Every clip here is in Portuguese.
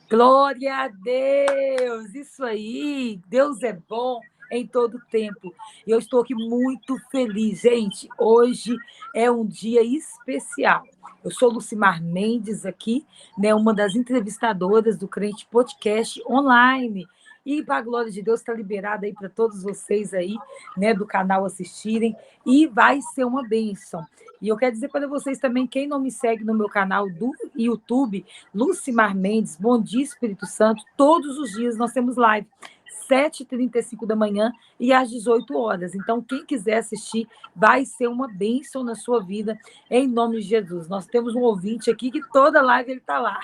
Glória a Deus! Isso aí! Deus é bom em todo tempo. E eu estou aqui muito feliz, gente. Hoje é um dia especial. Eu sou Lucimar Mendes aqui, né, uma das entrevistadoras do Crente Podcast Online. E, para a glória de Deus, está liberada aí para todos vocês aí, né, do canal assistirem. E vai ser uma bênção. E eu quero dizer para vocês também, quem não me segue no meu canal do YouTube, Lucimar Mendes, Bom Dia Espírito Santo, todos os dias nós temos live, 7h35 da manhã e às 18 horas. Então, quem quiser assistir, vai ser uma bênção na sua vida, em nome de Jesus. Nós temos um ouvinte aqui que toda live ele está lá.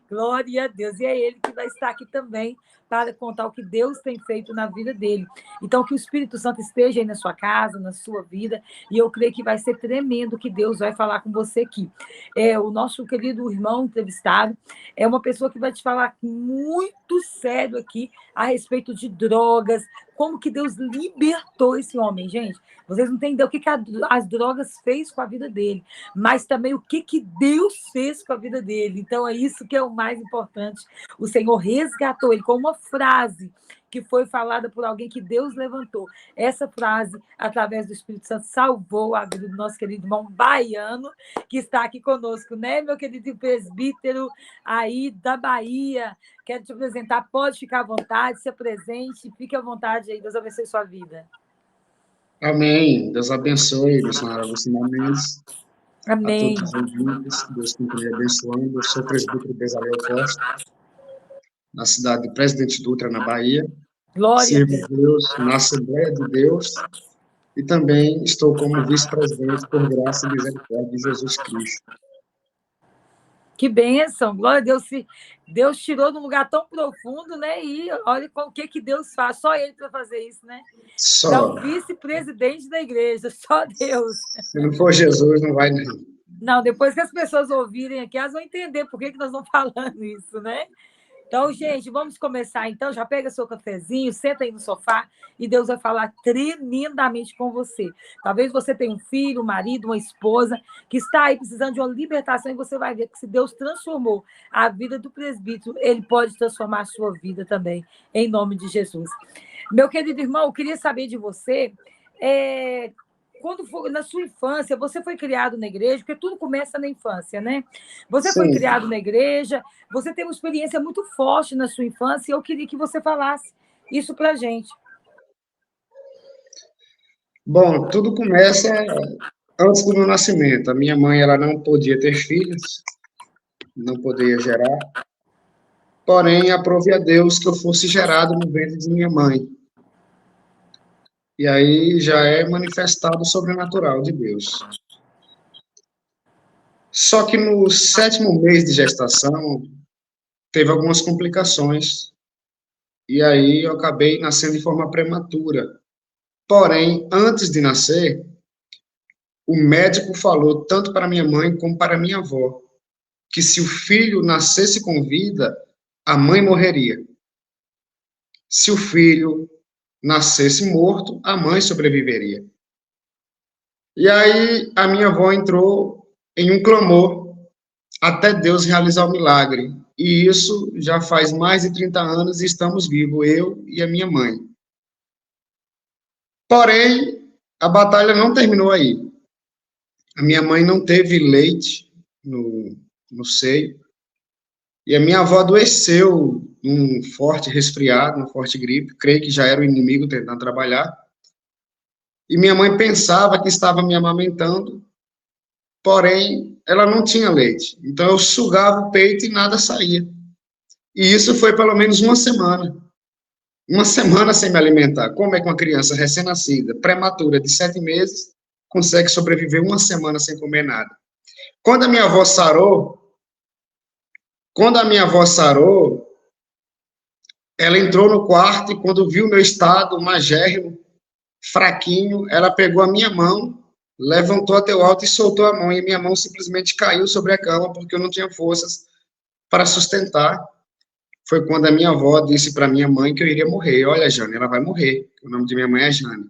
Glória a Deus. E é ele que vai estar aqui também para contar o que Deus tem feito na vida dele. Então, que o Espírito Santo esteja aí na sua casa, na sua vida, e eu creio que vai ser tremendo o que Deus vai falar com você aqui. O nosso querido irmão entrevistado é uma pessoa que vai te falar muito sério aqui a respeito de drogas, como que Deus libertou esse homem, gente. Vocês não têm ideia o que as drogas fez com a vida dele, mas também o que Deus fez com a vida dele. Então, é isso que é o mais importante. O Senhor resgatou ele com uma frase que foi falada por alguém que Deus levantou. Essa frase, através do Espírito Santo, salvou a vida do nosso querido irmão baiano, que está aqui conosco, né, meu querido presbítero aí da Bahia. Quero te apresentar, pode ficar à vontade, se presente, fique à vontade aí, Deus abençoe sua vida. Amém. Deus abençoe, missionária Lucimar Mendes, a Amém. todos os ouvintes. Deus continue abençoando. Eu sou presbítero Bezalel Costa, na cidade de Presidente Dutra, na Bahia. Glória a Sirvo Deus. a Deus na Assembleia de Deus e também estou como vice-presidente por graça e misericórdia de Jesus Cristo. Que bênção, glória a Deus. Deus tirou de um lugar tão profundo, né? E olha com o que Deus faz. Só Ele para fazer isso, né? Então, Só. vice-presidente da igreja, só Deus. Se não for Jesus, não vai não. Não, depois que as pessoas ouvirem aqui, elas vão entender por que nós estamos falando isso, né? Então, gente, vamos começar então. Já pega seu cafezinho, senta aí no sofá e Deus vai falar tremendamente com você. Talvez você tenha um filho, um marido, uma esposa que está aí precisando de uma libertação e você vai ver que se Deus transformou a vida do presbítero, ele pode transformar a sua vida também, em nome de Jesus. Meu querido irmão, eu queria saber de você, quando foi, na sua infância, você foi criado na igreja, porque tudo começa na infância, né? Você foi Sim. criado na igreja, você tem uma experiência muito forte na sua infância, e eu queria que você falasse isso para a gente. Bom, tudo começa antes do meu nascimento. A minha mãe, ela não podia ter filhos, não podia gerar, porém, aprove a Deus que eu fosse gerado no ventre de minha mãe. E aí já é manifestado o sobrenatural de Deus. Só que no 7º mês de gestação, teve algumas complicações, e aí eu acabei nascendo de forma prematura. Porém, antes de nascer, o médico falou tanto para minha mãe como para minha avó, que se o filho nascesse com vida, a mãe morreria. Se o filho nascesse morto, a mãe sobreviveria. E aí a minha avó entrou em um clamor até Deus realizar o milagre. E isso já faz mais de 30 anos e estamos vivos, eu e a minha mãe. Porém, a batalha não terminou aí. A minha mãe não teve leite no seio. E a minha avó adoeceu num forte resfriado, uma forte gripe. Creio que já era o inimigo tentando trabalhar. E minha mãe pensava que estava me amamentando, porém, ela não tinha leite. Então, eu sugava o peito e nada saía. E isso foi pelo menos uma semana. Uma semana sem me alimentar. Como é que uma criança recém-nascida, prematura, de 7 meses, consegue sobreviver uma semana sem comer nada? Quando a minha avó sarou, ela entrou no quarto e quando viu o meu estado magérrimo, fraquinho, ela pegou a minha mão, levantou até o alto e soltou a mão, e minha mão simplesmente caiu sobre a cama porque eu não tinha forças para sustentar. Foi quando a minha avó disse para minha mãe que eu iria morrer. Olha, Jane, ela vai morrer. O nome de minha mãe é Jane.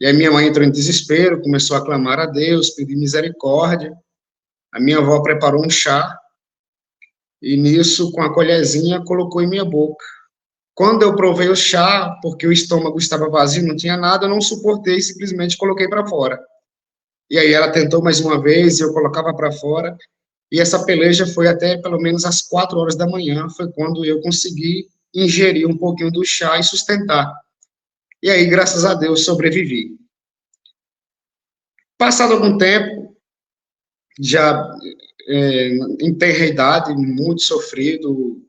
E aí minha mãe entrou em desespero, começou a clamar a Deus, pedir misericórdia. A minha avó preparou um chá e nisso, com a colherzinha, colocou em minha boca. Quando eu provei o chá, porque o estômago estava vazio, não tinha nada, eu não suportei, simplesmente coloquei para fora. E aí ela tentou mais uma vez, eu colocava para fora, e essa peleja foi até pelo menos às 4 horas da manhã, foi quando eu consegui ingerir um pouquinho do chá e sustentar. E aí, graças a Deus, sobrevivi. Passado algum tempo, já em tenra idade, muito sofrido,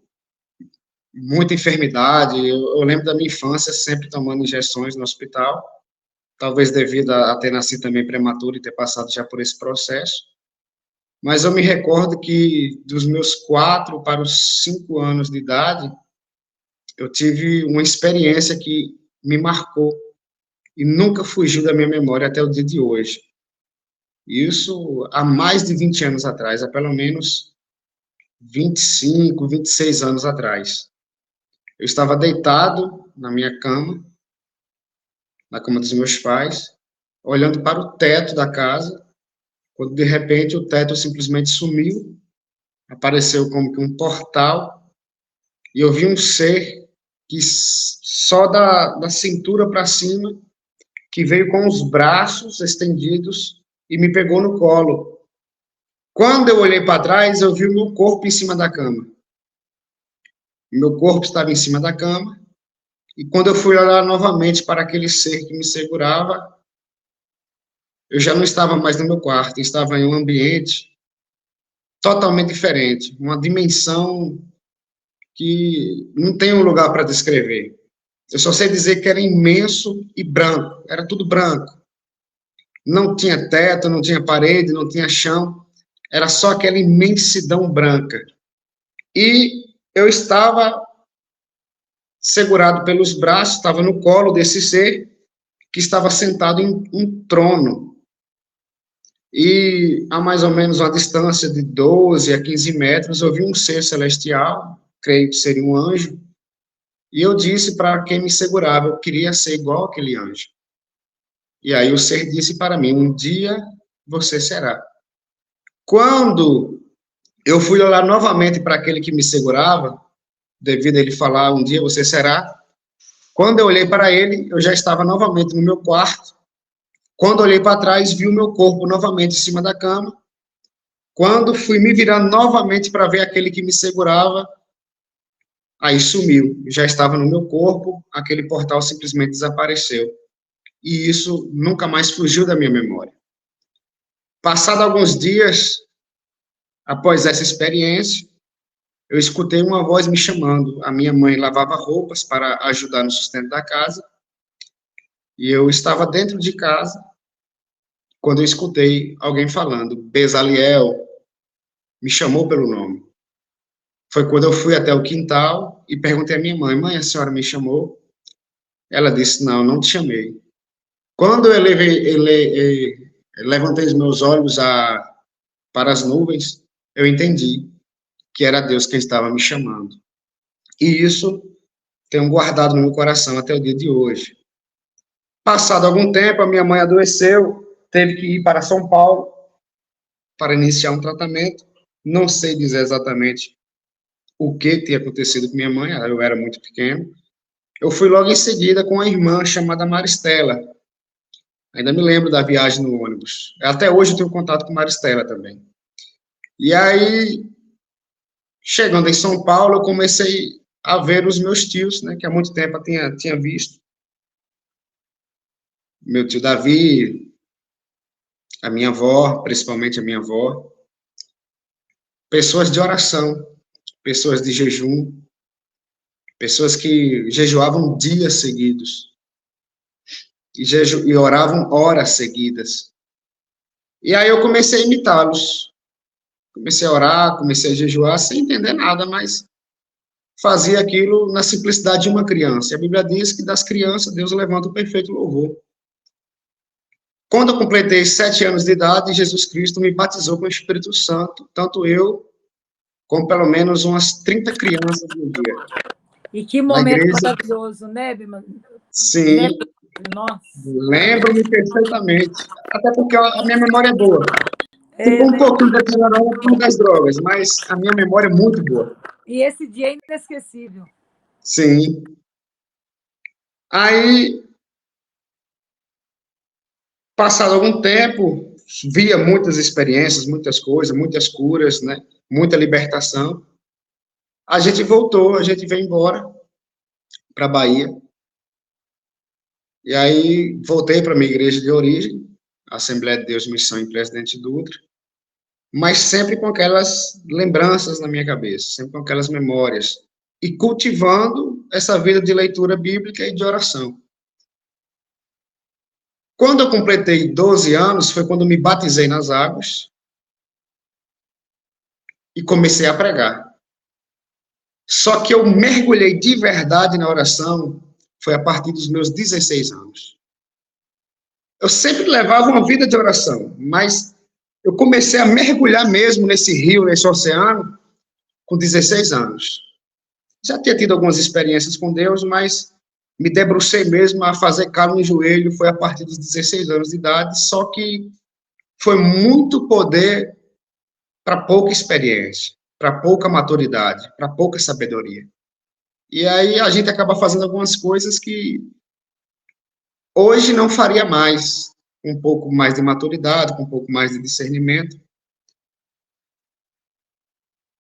muita enfermidade. Eu lembro da minha infância sempre tomando injeções no hospital, talvez devido a ter nascido também prematuro e ter passado já por esse processo. Mas eu me recordo que dos meus 4 para os 5 anos de idade, eu tive uma experiência que me marcou e nunca fugiu da minha memória até o dia de hoje. Isso há mais de 20 anos atrás, há pelo menos 25, 26 anos atrás. Eu estava deitado na minha cama, na cama dos meus pais, olhando para o teto da casa, quando de repente o teto simplesmente sumiu, apareceu como que um portal, e eu vi um ser que só da cintura para cima, que veio com os braços estendidos e me pegou no colo. Quando eu olhei para trás, eu vi o meu corpo em cima da cama. Meu corpo estava em cima da cama, e quando eu fui olhar novamente para aquele ser que me segurava, eu já não estava mais no meu quarto, eu estava em um ambiente totalmente diferente, uma dimensão que não tem um lugar para descrever. Eu só sei dizer que era imenso e branco, era tudo branco. Não tinha teto, não tinha parede, não tinha chão, era só aquela imensidão branca. E eu estava segurado pelos braços, estava no colo desse ser que estava sentado em um trono. E a mais ou menos uma distância de 12 a 15 metros, eu vi um ser celestial, creio que seria um anjo, e eu disse para quem me segurava, eu queria ser igual aquele anjo. E aí o ser disse para mim, um dia você será. Quando eu fui olhar novamente para aquele que me segurava, devido a ele falar, um dia você será, quando eu olhei para ele, eu já estava novamente no meu quarto. Quando olhei para trás, vi o meu corpo novamente em cima da cama. Quando fui me virar novamente para ver aquele que me segurava, aí sumiu. Já estava no meu corpo, aquele portal simplesmente desapareceu. E isso nunca mais fugiu da minha memória. Passado alguns dias, após essa experiência, eu escutei uma voz me chamando. A minha mãe lavava roupas para ajudar no sustento da casa. E eu estava dentro de casa, quando eu escutei alguém falando, Bezaliel, me chamou pelo nome. Foi quando eu fui até o quintal e perguntei à minha mãe, mãe, a senhora me chamou? Ela disse, não, não te chamei. Quando eu levantei os meus olhos para as nuvens, eu entendi que era Deus quem estava me chamando. E isso tenho guardado no meu coração até o dia de hoje. Passado algum tempo, a minha mãe adoeceu, teve que ir para São Paulo para iniciar um tratamento. Não sei dizer exatamente o que tinha acontecido com minha mãe, eu era muito pequeno. Eu fui logo em seguida com uma irmã chamada Maristela. Ainda me lembro da viagem no ônibus. Até hoje eu tenho contato com Maristela também. E aí, chegando em São Paulo, eu comecei a ver os meus tios, né, que há muito tempo eu tinha visto. Meu tio Davi, a minha avó, principalmente a minha avó. Pessoas de oração, pessoas de jejum, pessoas que jejuavam dias seguidos e oravam horas seguidas. E aí eu comecei a imitá-los. Comecei a orar, comecei a jejuar sem entender nada, mas fazia aquilo na simplicidade de uma criança. E a Bíblia diz que das crianças Deus levanta o perfeito louvor. Quando eu completei 7 anos de idade, Jesus Cristo me batizou com o Espírito Santo, tanto eu como pelo menos umas 30 crianças no dia. E que momento maravilhoso, né, Bima? Sim. Nossa. Lembro-me perfeitamente. Até porque a minha memória é boa. Ficou um pouquinho deteriorada por causa das drogas, mas a minha memória é muito boa. E esse dia é inesquecível. Sim. Aí, passado algum tempo, via muitas experiências, muitas coisas, muitas curas, né? Muita libertação. A gente voltou, a gente veio embora para a Bahia. E aí, voltei para a minha igreja de origem, Assembleia de Deus Missão em Presidente Dutra, mas sempre com aquelas lembranças na minha cabeça, sempre com aquelas memórias, e cultivando essa vida de leitura bíblica e de oração. Quando eu completei 12 anos, foi quando me batizei nas águas e comecei a pregar. Só que eu mergulhei de verdade na oração foi a partir dos meus 16 anos. Eu sempre levava uma vida de oração, mas eu comecei a mergulhar mesmo nesse rio, nesse oceano, com 16 anos. Já tinha tido algumas experiências com Deus, mas me debrucei mesmo a fazer calo no joelho, foi a partir dos 16 anos de idade, só que foi muito poder para pouca experiência, para pouca maturidade, para pouca sabedoria. E aí a gente acaba fazendo algumas coisas que hoje não faria mais, com um pouco mais de maturidade, com um pouco mais de discernimento.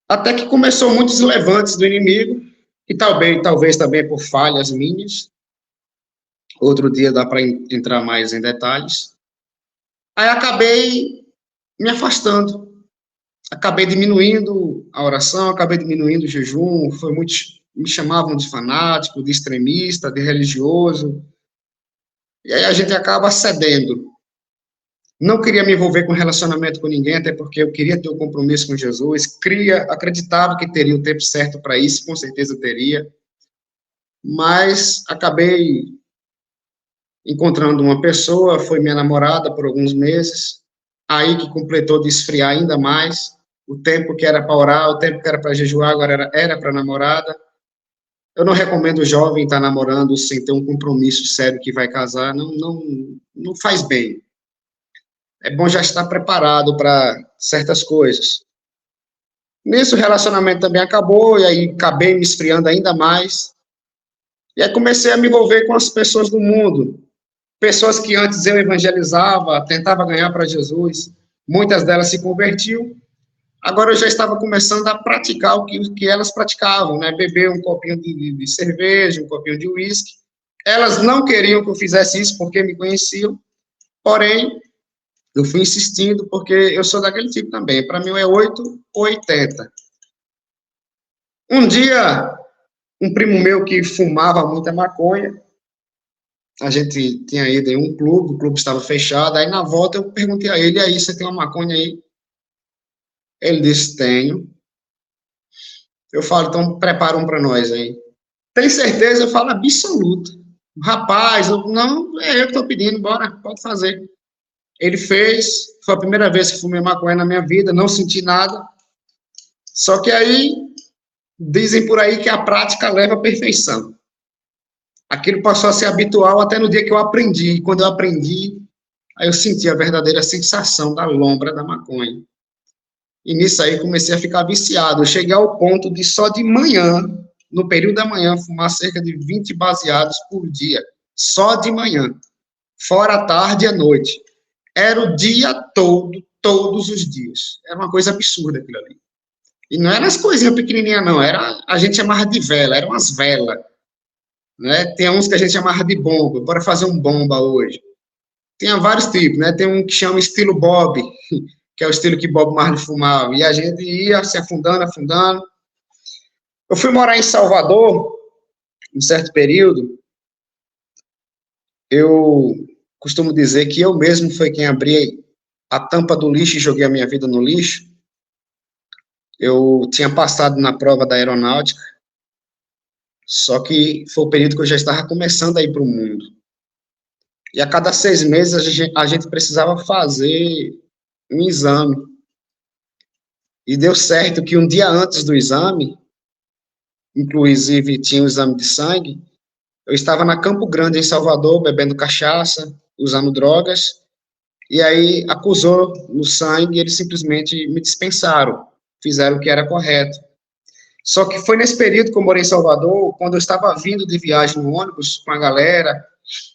Até que começou muitos levantes do inimigo, e talvez também por falhas minhas. Outro dia dá para entrar mais em detalhes. Aí acabei me afastando. Acabei diminuindo a oração, acabei diminuindo o jejum, me chamavam de fanático, de extremista, de religioso. E aí a gente acaba cedendo. Não queria me envolver com relacionamento com ninguém, até porque eu queria ter um compromisso com Jesus, acreditava que teria o tempo certo para isso, com certeza teria, mas acabei encontrando uma pessoa, foi minha namorada por alguns meses, aí que completou de esfriar ainda mais, o tempo que era para orar, o tempo que era para jejuar, agora era para namorada. Eu não recomendo o jovem estar namorando sem ter um compromisso sério que vai casar, não faz bem. É bom já estar preparado para certas coisas. Nisso, o relacionamento também acabou, e aí acabei me esfriando ainda mais. E aí comecei a me envolver com as pessoas do mundo. Pessoas que antes eu evangelizava, tentava ganhar para Jesus. Muitas delas se convertiam. Agora eu já estava começando a praticar o que elas praticavam, né? Beber um copinho de cerveja, um copinho de uísque. Elas não queriam que eu fizesse isso porque me conheciam, porém, eu fui insistindo porque eu sou daquele tipo também. Para mim é 8 ou 80. Um dia, um primo meu que fumava muita maconha, a gente tinha ido em um clube, o clube estava fechado, aí na volta eu perguntei a ele, aí, você tem uma maconha aí? Ele disse, tenho. Eu falo, então prepara um para nós aí. Tem certeza? Eu falo, absoluta. Rapaz, não, é eu que estou pedindo, bora, pode fazer. Ele fez, foi a primeira vez que fumei maconha na minha vida, não senti nada. Só que aí, dizem por aí que a prática leva à perfeição. Aquilo passou a ser habitual até no dia que eu aprendi. E quando eu aprendi, aí eu senti a verdadeira sensação da lombra da maconha. E nisso aí comecei a ficar viciado. Eu cheguei ao ponto de só de manhã, no período da manhã, fumar cerca de 20 baseados por dia. Só de manhã. Fora a tarde e a noite. Era o dia todo, todos os dias. Era uma coisa absurda aquilo ali. E não eram as coisinhas pequenininhas, não. A gente chamava de vela, eram as velas. Né? Tem uns que a gente chamava de bomba. Bora fazer um bomba hoje. Tem vários tipos, né? Tem um que chama estilo Bob, que é o estilo que Bob Marley fumava. E a gente ia se afundando, afundando. Eu fui morar em Salvador, um certo período. Eu costumo dizer que eu mesmo fui quem abri a tampa do lixo e joguei a minha vida no lixo. Eu tinha passado na prova da aeronáutica, só que foi o período que eu já estava começando a ir para o mundo. E a cada 6 meses a gente precisava fazer um exame. E deu certo que um dia antes do exame, inclusive tinha o exame de sangue, eu estava na Campo Grande, em Salvador, bebendo cachaça, usando drogas, E aí acusou no sangue e eles simplesmente me dispensaram, fizeram o que era correto. Só que foi nesse período que eu morei em Salvador, quando eu estava vindo de viagem no ônibus com a galera,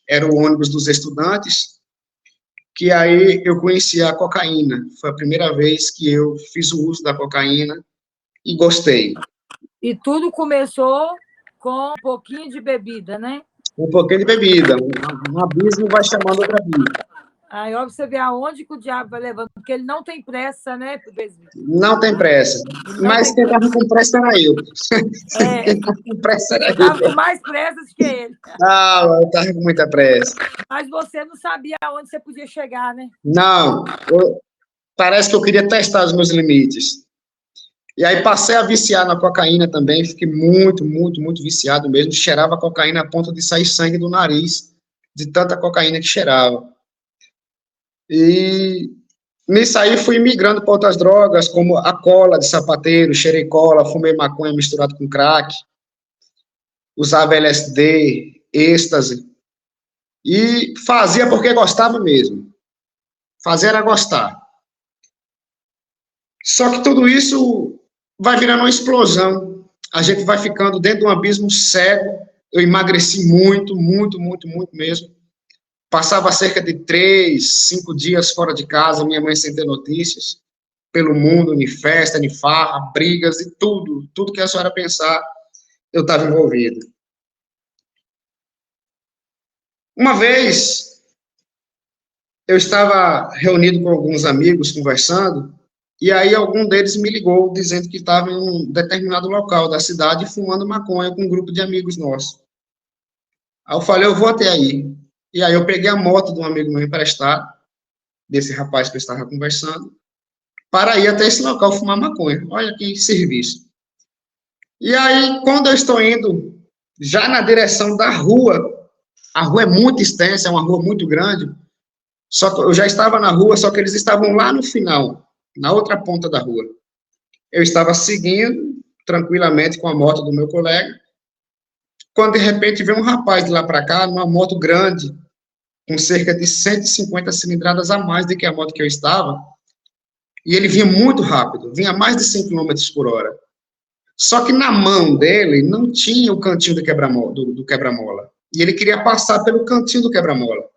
era o ônibus dos estudantes, que aí eu conheci a cocaína. Foi a primeira vez que eu fiz o uso da cocaína e gostei. E tudo começou com um pouquinho de bebida, né? Um pouquinho de bebida, um abismo vai chamando outro abismo. Aí, ó, você vê aonde que o diabo vai levando, porque ele não tem pressa, né, presbítero? Não tem pressa. Mas quem estava com pressa era eu. Quem estava com pressa era eu. Estava com mais pressa do que ele. Ah, eu estava com muita pressa. Mas você não sabia aonde você podia chegar, né? Não, parece que eu queria testar os meus limites. E aí passei a viciar na cocaína também, fiquei muito, muito, muito viciado mesmo. Cheirava cocaína a ponto de sair sangue do nariz, de tanta cocaína que cheirava. E nisso aí fui migrando para outras drogas, como a cola de sapateiro, cheirei cola, fumei maconha misturado com crack, usava LSD, êxtase, e fazia porque gostava mesmo. Fazer era gostar. Só que tudo isso vai virando uma explosão. A gente vai ficando dentro de um abismo cego. Eu emagreci muito, muito, muito, muito mesmo. Passava cerca de 3, 5 dias fora de casa, minha mãe sem ter notícias, pelo mundo, em festa, em farra, brigas e tudo. Tudo que a senhora pensar, eu estava envolvido. Uma vez, eu estava reunido com alguns amigos, conversando, e aí algum deles me ligou, dizendo que estava em um determinado local da cidade, fumando maconha com um grupo de amigos nossos. Aí eu falei, eu vou até aí. E aí eu peguei a moto de um amigo meu emprestado, desse rapaz que eu estava conversando, para ir até esse local fumar maconha. Olha que serviço. E aí, quando eu estou indo já na direção da rua, a rua é muito extensa, é uma rua muito grande, só que eu já estava na rua, só que eles estavam lá no final, na outra ponta da rua. Eu estava seguindo tranquilamente com a moto do meu colega, quando de repente veio um rapaz de lá para cá, numa moto grande, com cerca de 150 cilindradas a mais do que a moto que eu estava, e ele vinha muito rápido, vinha a mais de 100 km por hora. Só que na mão dele não tinha o cantinho do quebra-mola. E ele queria passar pelo cantinho do quebra-mola.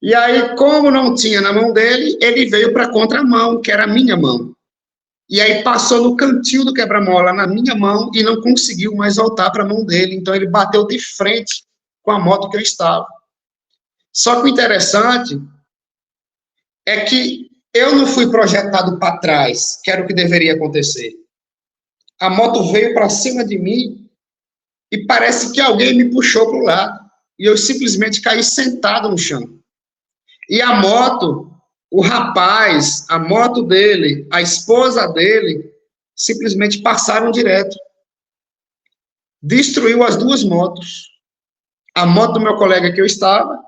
E aí, como não tinha na mão dele, ele veio para a contramão, que era a minha mão. E aí passou no cantinho do quebra-mola na minha mão e não conseguiu mais voltar para a mão dele. Então ele bateu de frente com a moto que eu estava. Só que o interessante é que eu não fui projetado para trás, que era o que deveria acontecer. A moto veio para cima de mim e parece que alguém me puxou para o lado. E eu simplesmente caí sentado no chão. E a moto, o rapaz, a moto dele, a esposa dele, simplesmente passaram direto. Destruiu as duas motos. A moto do meu colega que eu estava,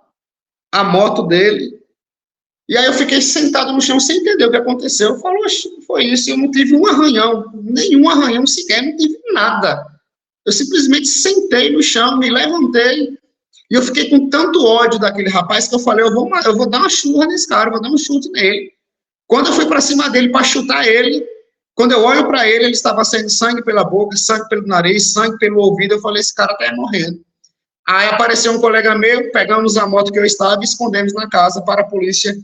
a moto dele. E aí eu fiquei sentado no chão sem entender o que aconteceu. Eu falo, foi isso, eu não tive um arranhão, nenhum arranhão sequer, não tive nada. Eu simplesmente sentei no chão, me levantei, e eu fiquei com tanto ódio daquele rapaz que eu falei, eu vou dar uma churra nesse cara, eu vou dar um chute nele. Quando eu fui para cima dele para chutar ele, quando eu olho para ele, ele estava saindo sangue pela boca, sangue pelo nariz, sangue pelo ouvido, eu falei, esse cara está morrendo. Aí apareceu um colega meu, pegamos a moto que eu estava e escondemos na casa para a polícia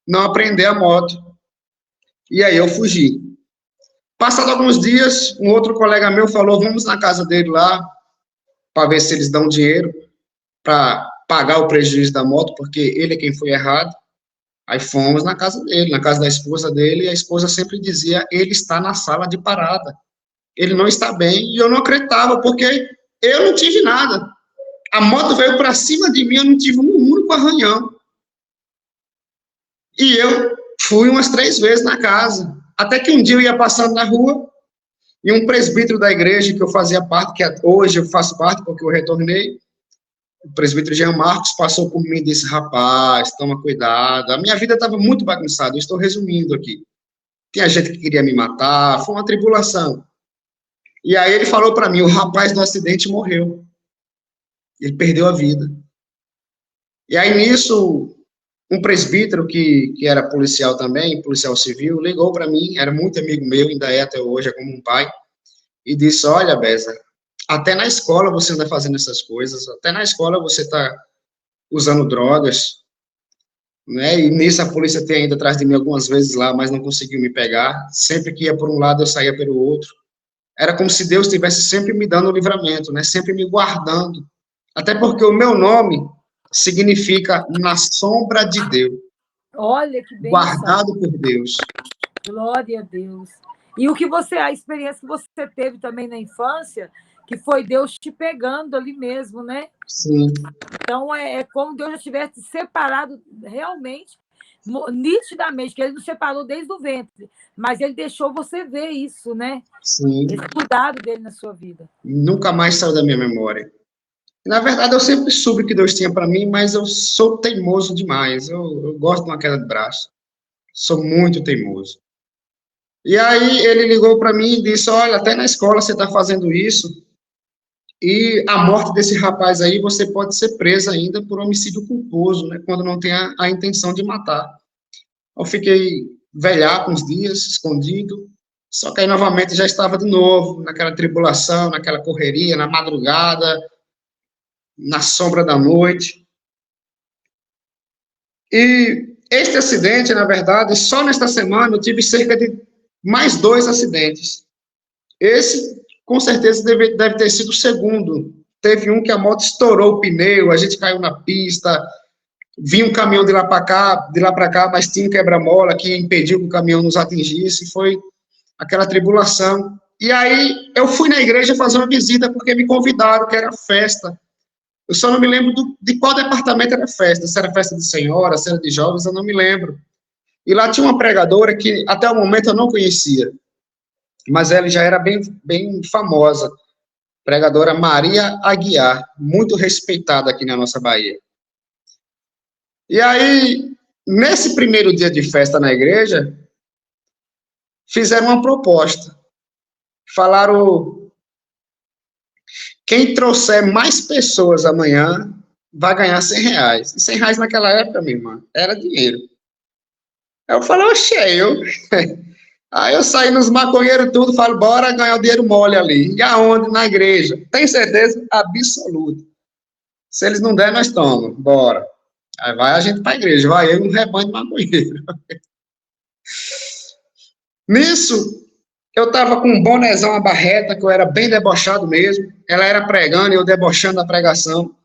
não apreender a moto. E aí eu fugi. Passado alguns dias, um outro colega meu falou, vamos na casa dele lá, para ver se eles dão dinheiro para pagar o prejuízo da moto, porque ele é quem foi errado. Aí fomos na casa dele, na casa da esposa dele, e a esposa sempre dizia, ele está na sala de parada, ele não está bem, e eu não acreditava, porque eu não tive nada. A moto veio para cima de mim, eu não tive um único arranhão. E eu fui umas 3 vezes na casa, até que um dia eu ia passando na rua, e um presbítero da igreja que eu fazia parte, que hoje eu faço parte, porque eu retornei, o presbítero Jean Marcos passou por mim e disse, rapaz, toma cuidado. A minha vida estava muito bagunçada, eu estou resumindo aqui. Tinha gente que queria me matar, foi uma tribulação. E aí ele falou para mim, o rapaz do acidente morreu. Ele perdeu a vida. E aí nisso, um presbítero que era policial também, policial civil, ligou para mim, era muito amigo meu, ainda é até hoje, é como um pai, e disse, olha, Beza, até na escola você anda fazendo essas coisas, até na escola você está usando drogas, né? E nisso a polícia tem ainda atrás de mim algumas vezes lá, mas não conseguiu me pegar. Sempre que ia por um lado, eu saía pelo outro. Era como se Deus estivesse sempre me dando o livramento, né? Sempre me guardando. Até porque o meu nome significa na sombra de Deus, Olha que bênção. guardado por Deus. Glória a Deus. E o que você, a experiência que você teve também na infância, que foi Deus te pegando ali mesmo, né? Sim. Então, é como Deus já tivesse separado realmente, nitidamente, que Ele nos separou desde o ventre, mas Ele deixou você ver isso, né? Sim. Esse cuidado dele na sua vida. Nunca mais saiu da minha memória. Na verdade, eu sempre soube que Deus tinha para mim, mas eu sou teimoso demais. Eu gosto de uma queda de braço. Sou muito teimoso. E aí ele ligou para mim e disse, olha, até na escola você está fazendo isso, e a morte desse rapaz aí, você pode ser preso ainda por homicídio culposo, né, quando não tem a intenção de matar. Eu fiquei velhaco uns dias, escondido, só que aí novamente já estava de novo, naquela tribulação, naquela correria, na madrugada, na sombra da noite. E este acidente, na verdade, só nesta semana eu tive cerca de mais 2 acidentes. Esse, com certeza, deve ter sido o segundo. Teve um que a moto estourou o pneu, a gente caiu na pista, vinha um caminhão de lá para cá, mas tinha um quebra-mola que impediu que o caminhão nos atingisse, foi aquela tribulação. E aí eu fui na igreja fazer uma visita, porque me convidaram, que era festa. Eu só não me lembro de qual departamento era a festa, se era festa de senhora, se era de jovens, eu não me lembro. E lá tinha uma pregadora que até o momento eu não conhecia, mas ela já era bem famosa, pregadora Maria Aguiar, muito respeitada aqui na nossa Bahia. E aí, nesse primeiro dia de festa na igreja, fizeram uma proposta. Falaram, quem trouxer mais pessoas amanhã vai ganhar R$100. E R$100 naquela época, minha irmã, era dinheiro. Aí eu falei, oxe, Aí eu saí nos maconheiros tudo, falo, bora ganhar o dinheiro mole ali. E aonde? Na igreja. Tem certeza? Absoluta. Se eles não der, nós tomamos. Bora. Aí vai a gente para a igreja, vai eu e um rebanho de maconheiro. Nisso, eu estava com um bonézão, uma barreta, que eu era bem debochado mesmo. Ela era pregando e eu debochando da pregação.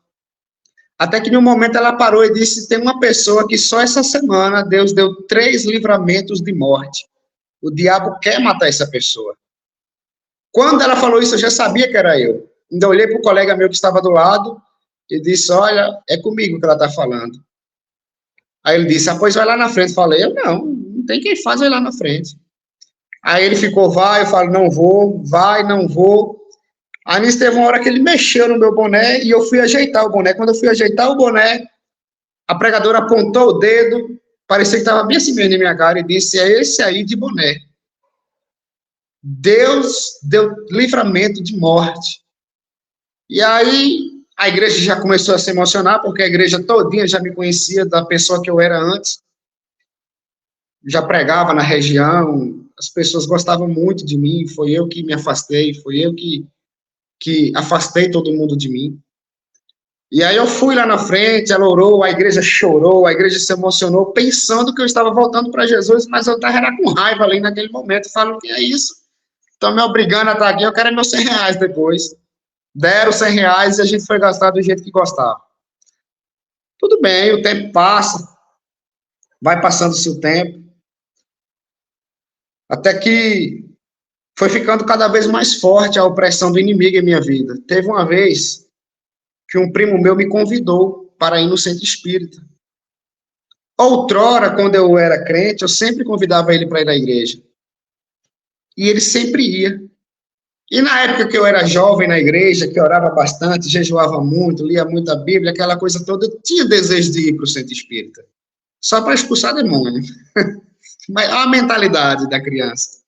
Até que, em um momento, ela parou e disse, tem uma pessoa que só essa semana Deus deu 3 livramentos de morte. O diabo quer matar essa pessoa. Quando ela falou isso, eu já sabia que era eu. Ainda olhei para o colega meu que estava do lado e disse, olha, é comigo que ela está falando. Aí ele disse, pois vai lá na frente. Falei, eu não tem quem faz, vai lá na frente. Aí ele ficou, vai, eu falo, não vou, vai, não vou. Aí nisso teve uma hora que ele mexeu no meu boné e eu fui ajeitar o boné. Quando eu fui ajeitar o boné, a pregadora apontou o dedo, parecia que estava bem assim mesmo na minha cara e disse, é esse aí de boné. Deus deu livramento de morte. E aí a igreja já começou a se emocionar, porque a igreja todinha já me conhecia da pessoa que eu era antes. Já pregava na região, as pessoas gostavam muito de mim, foi eu que me afastei, foi eu que afastei todo mundo de mim. E aí eu fui lá na frente, ela orou, a igreja chorou, a igreja se emocionou, pensando que eu estava voltando para Jesus, mas eu estava com raiva ali naquele momento. Eu falo, que é isso? Estão me obrigando a estar aqui, eu quero meus R$100 depois. Deram R$100 e a gente foi gastar do jeito que gostava. Tudo bem, o tempo passa, vai passando-se o tempo, até que foi ficando cada vez mais forte a opressão do inimigo em minha vida. Teve uma vez que um primo meu me convidou para ir no centro espírita. Outrora, quando eu era crente, eu sempre convidava ele para ir à igreja. E ele sempre ia. E na época que eu era jovem na igreja, que orava bastante, jejuava muito, lia muito a Bíblia, aquela coisa toda, eu tinha desejo de ir para o centro espírita. Só para expulsar demônio. Mas a mentalidade da criança.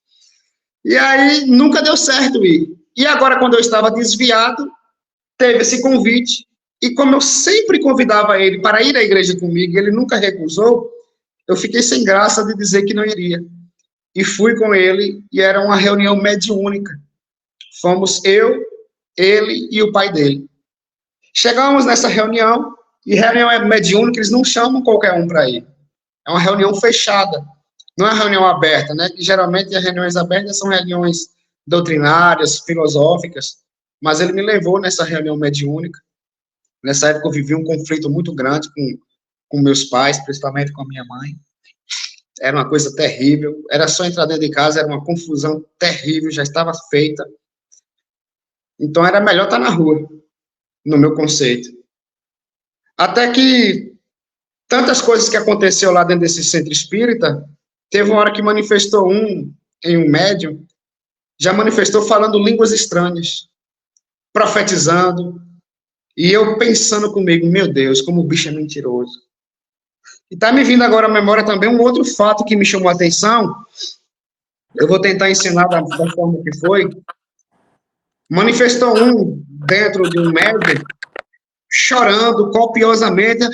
E aí, nunca deu certo ir. E agora, quando eu estava desviado, teve esse convite, E como eu sempre convidava ele para ir à igreja comigo, ele nunca recusou, eu fiquei sem graça de dizer que não iria. E fui com ele, e era uma reunião mediúnica. Fomos eu, ele e o pai dele. Chegamos nessa reunião, e reunião é mediúnica, eles não chamam qualquer um para ir. É uma reunião fechada, não é uma reunião aberta, né? Que geralmente as reuniões abertas são reuniões doutrinárias, filosóficas, mas ele me levou nessa reunião mediúnica. Nessa época eu vivi um conflito muito grande com meus pais, principalmente com a minha mãe. Era uma coisa terrível, era só entrar dentro de casa, era uma confusão terrível, já estava feita. Então era melhor estar na rua, no meu conceito. Até que tantas coisas que aconteceu lá dentro desse centro espírita, teve uma hora que manifestou em um médium, já manifestou falando línguas estranhas, profetizando, e eu pensando comigo, meu Deus, como o bicho é mentiroso. E está me vindo agora à memória também um outro fato que me chamou a atenção, eu vou tentar ensinar da forma que foi. Manifestou dentro de um médium, chorando copiosamente,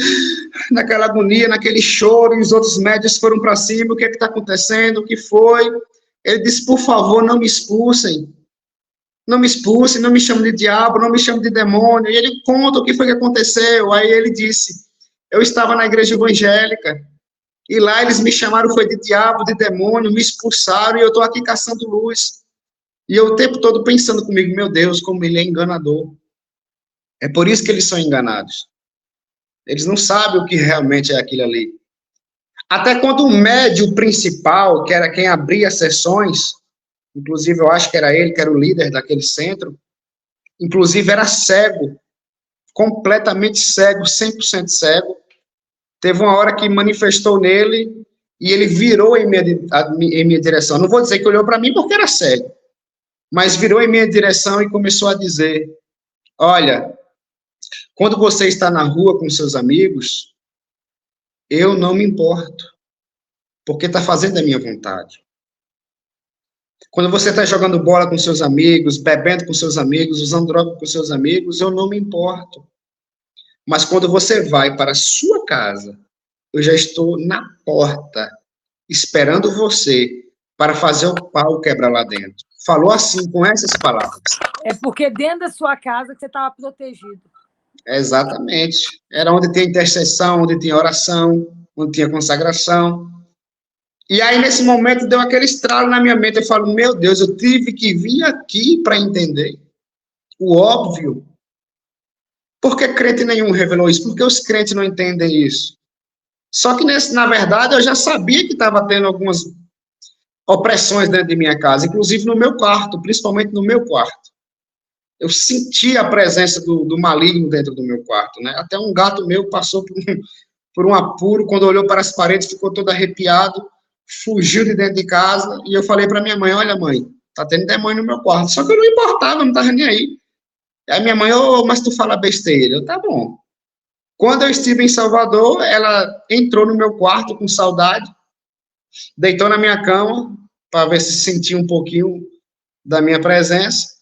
naquela agonia, naquele choro, e os outros médios foram para cima, o que está acontecendo, o que foi? Ele disse, por favor, não me expulsem, não me chamem de diabo, não me chamem de demônio, e ele conta o que foi que aconteceu, aí ele disse, eu estava na igreja evangélica, e lá eles me chamaram, foi de diabo, de demônio, me expulsaram, e eu estou aqui caçando luz, e eu o tempo todo pensando comigo, meu Deus, como ele é enganador, é por isso que eles são enganados. Eles não sabem o que realmente é aquilo ali. Até quando o médium principal, que era quem abria as sessões, inclusive eu acho que era ele, que era o líder daquele centro, inclusive era cego, completamente cego, 100% cego. Teve uma hora que manifestou nele e ele virou em minha direção. Não vou dizer que olhou para mim porque era cego, mas virou em minha direção e começou a dizer, olha, quando você está na rua com seus amigos, eu não me importo, porque está fazendo a minha vontade. Quando você está jogando bola com seus amigos, bebendo com seus amigos, usando droga com seus amigos, eu não me importo. Mas quando você vai para a sua casa, eu já estou na porta, esperando você para fazer o pau quebrar lá dentro. Falou assim, com essas palavras. É porque dentro da sua casa que você estava protegido. Exatamente. Era onde tinha intercessão, onde tinha oração, onde tinha consagração. E aí, nesse momento, deu aquele estralo na minha mente. Eu falo, meu Deus, eu tive que vir aqui para entender o óbvio. Por que crente nenhum revelou isso? Por que os crentes não entendem isso? Só que, na verdade, eu já sabia que estava tendo algumas opressões dentro de minha casa, inclusive no meu quarto, principalmente no meu quarto. Eu senti a presença do maligno dentro do meu quarto, né? Até um gato meu passou por um apuro, quando olhou para as paredes, ficou todo arrepiado, fugiu de dentro de casa, e eu falei para minha mãe, olha mãe, tá tendo demônio no meu quarto, só que eu não importava, não estava nem aí. Aí minha mãe, mas tu fala besteira, eu, tá bom. Quando eu estive em Salvador, ela entrou no meu quarto com saudade, deitou na minha cama, para ver se sentia um pouquinho da minha presença,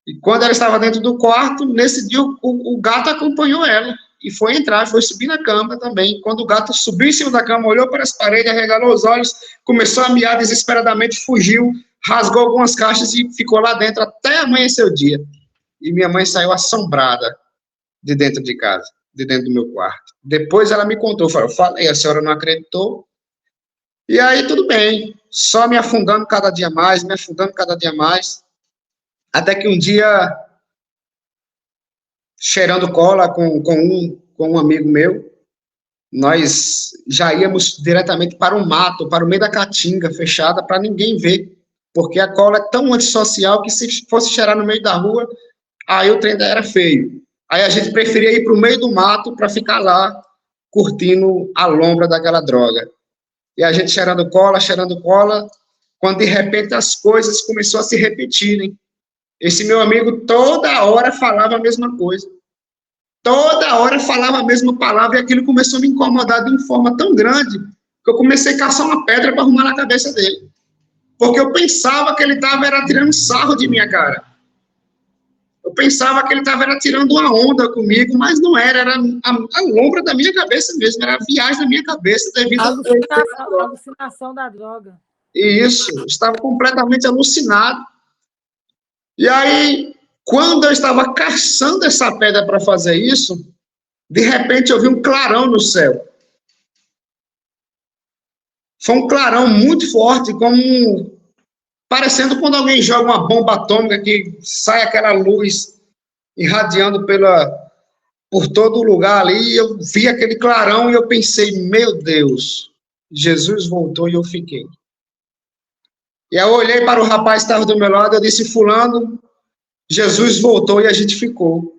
e quando ela estava dentro do quarto, nesse dia o gato acompanhou ela, e foi entrar, foi subir na cama também. Quando o gato subiu em cima da cama, olhou para as paredes, arregalou os olhos, começou a miar desesperadamente, fugiu, rasgou algumas caixas e ficou lá dentro até amanhecer o dia. E minha mãe saiu assombrada de dentro de casa, de dentro do meu quarto. Depois ela me contou, eu falei, a senhora não acreditou? E aí tudo bem, só me afundando cada dia mais, até que um dia, cheirando cola com um amigo meu, nós já íamos diretamente para o mato, para o meio da caatinga fechada, para ninguém ver, porque a cola é tão antissocial que se fosse cheirar no meio da rua, aí o trem ainda era feio. Aí a gente preferia ir para o meio do mato para ficar lá, curtindo a lombra daquela droga. E a gente cheirando cola, quando de repente as coisas começaram a se repetirem. Esse meu amigo toda hora falava a mesma coisa. Toda hora falava a mesma palavra e aquilo começou a me incomodar de uma forma tão grande que eu comecei a caçar uma pedra para arrumar na cabeça dele. Porque eu pensava que ele estava tirando sarro de minha cara. Eu pensava que ele estava tirando uma onda comigo, mas não era, era a lombra da minha cabeça mesmo, era a viagem da minha cabeça devido alucinação da droga. Isso, estava completamente alucinado. E aí, quando eu estava caçando essa pedra para fazer isso, de repente eu vi um clarão no céu. Foi um clarão muito forte, como parecendo quando alguém joga uma bomba atômica que sai aquela luz irradiando por todo o lugar ali. Eu vi aquele clarão e eu pensei, meu Deus, Jesus voltou e eu fiquei. E aí eu olhei para o rapaz que estava do meu lado, eu disse, fulano, Jesus voltou e a gente ficou.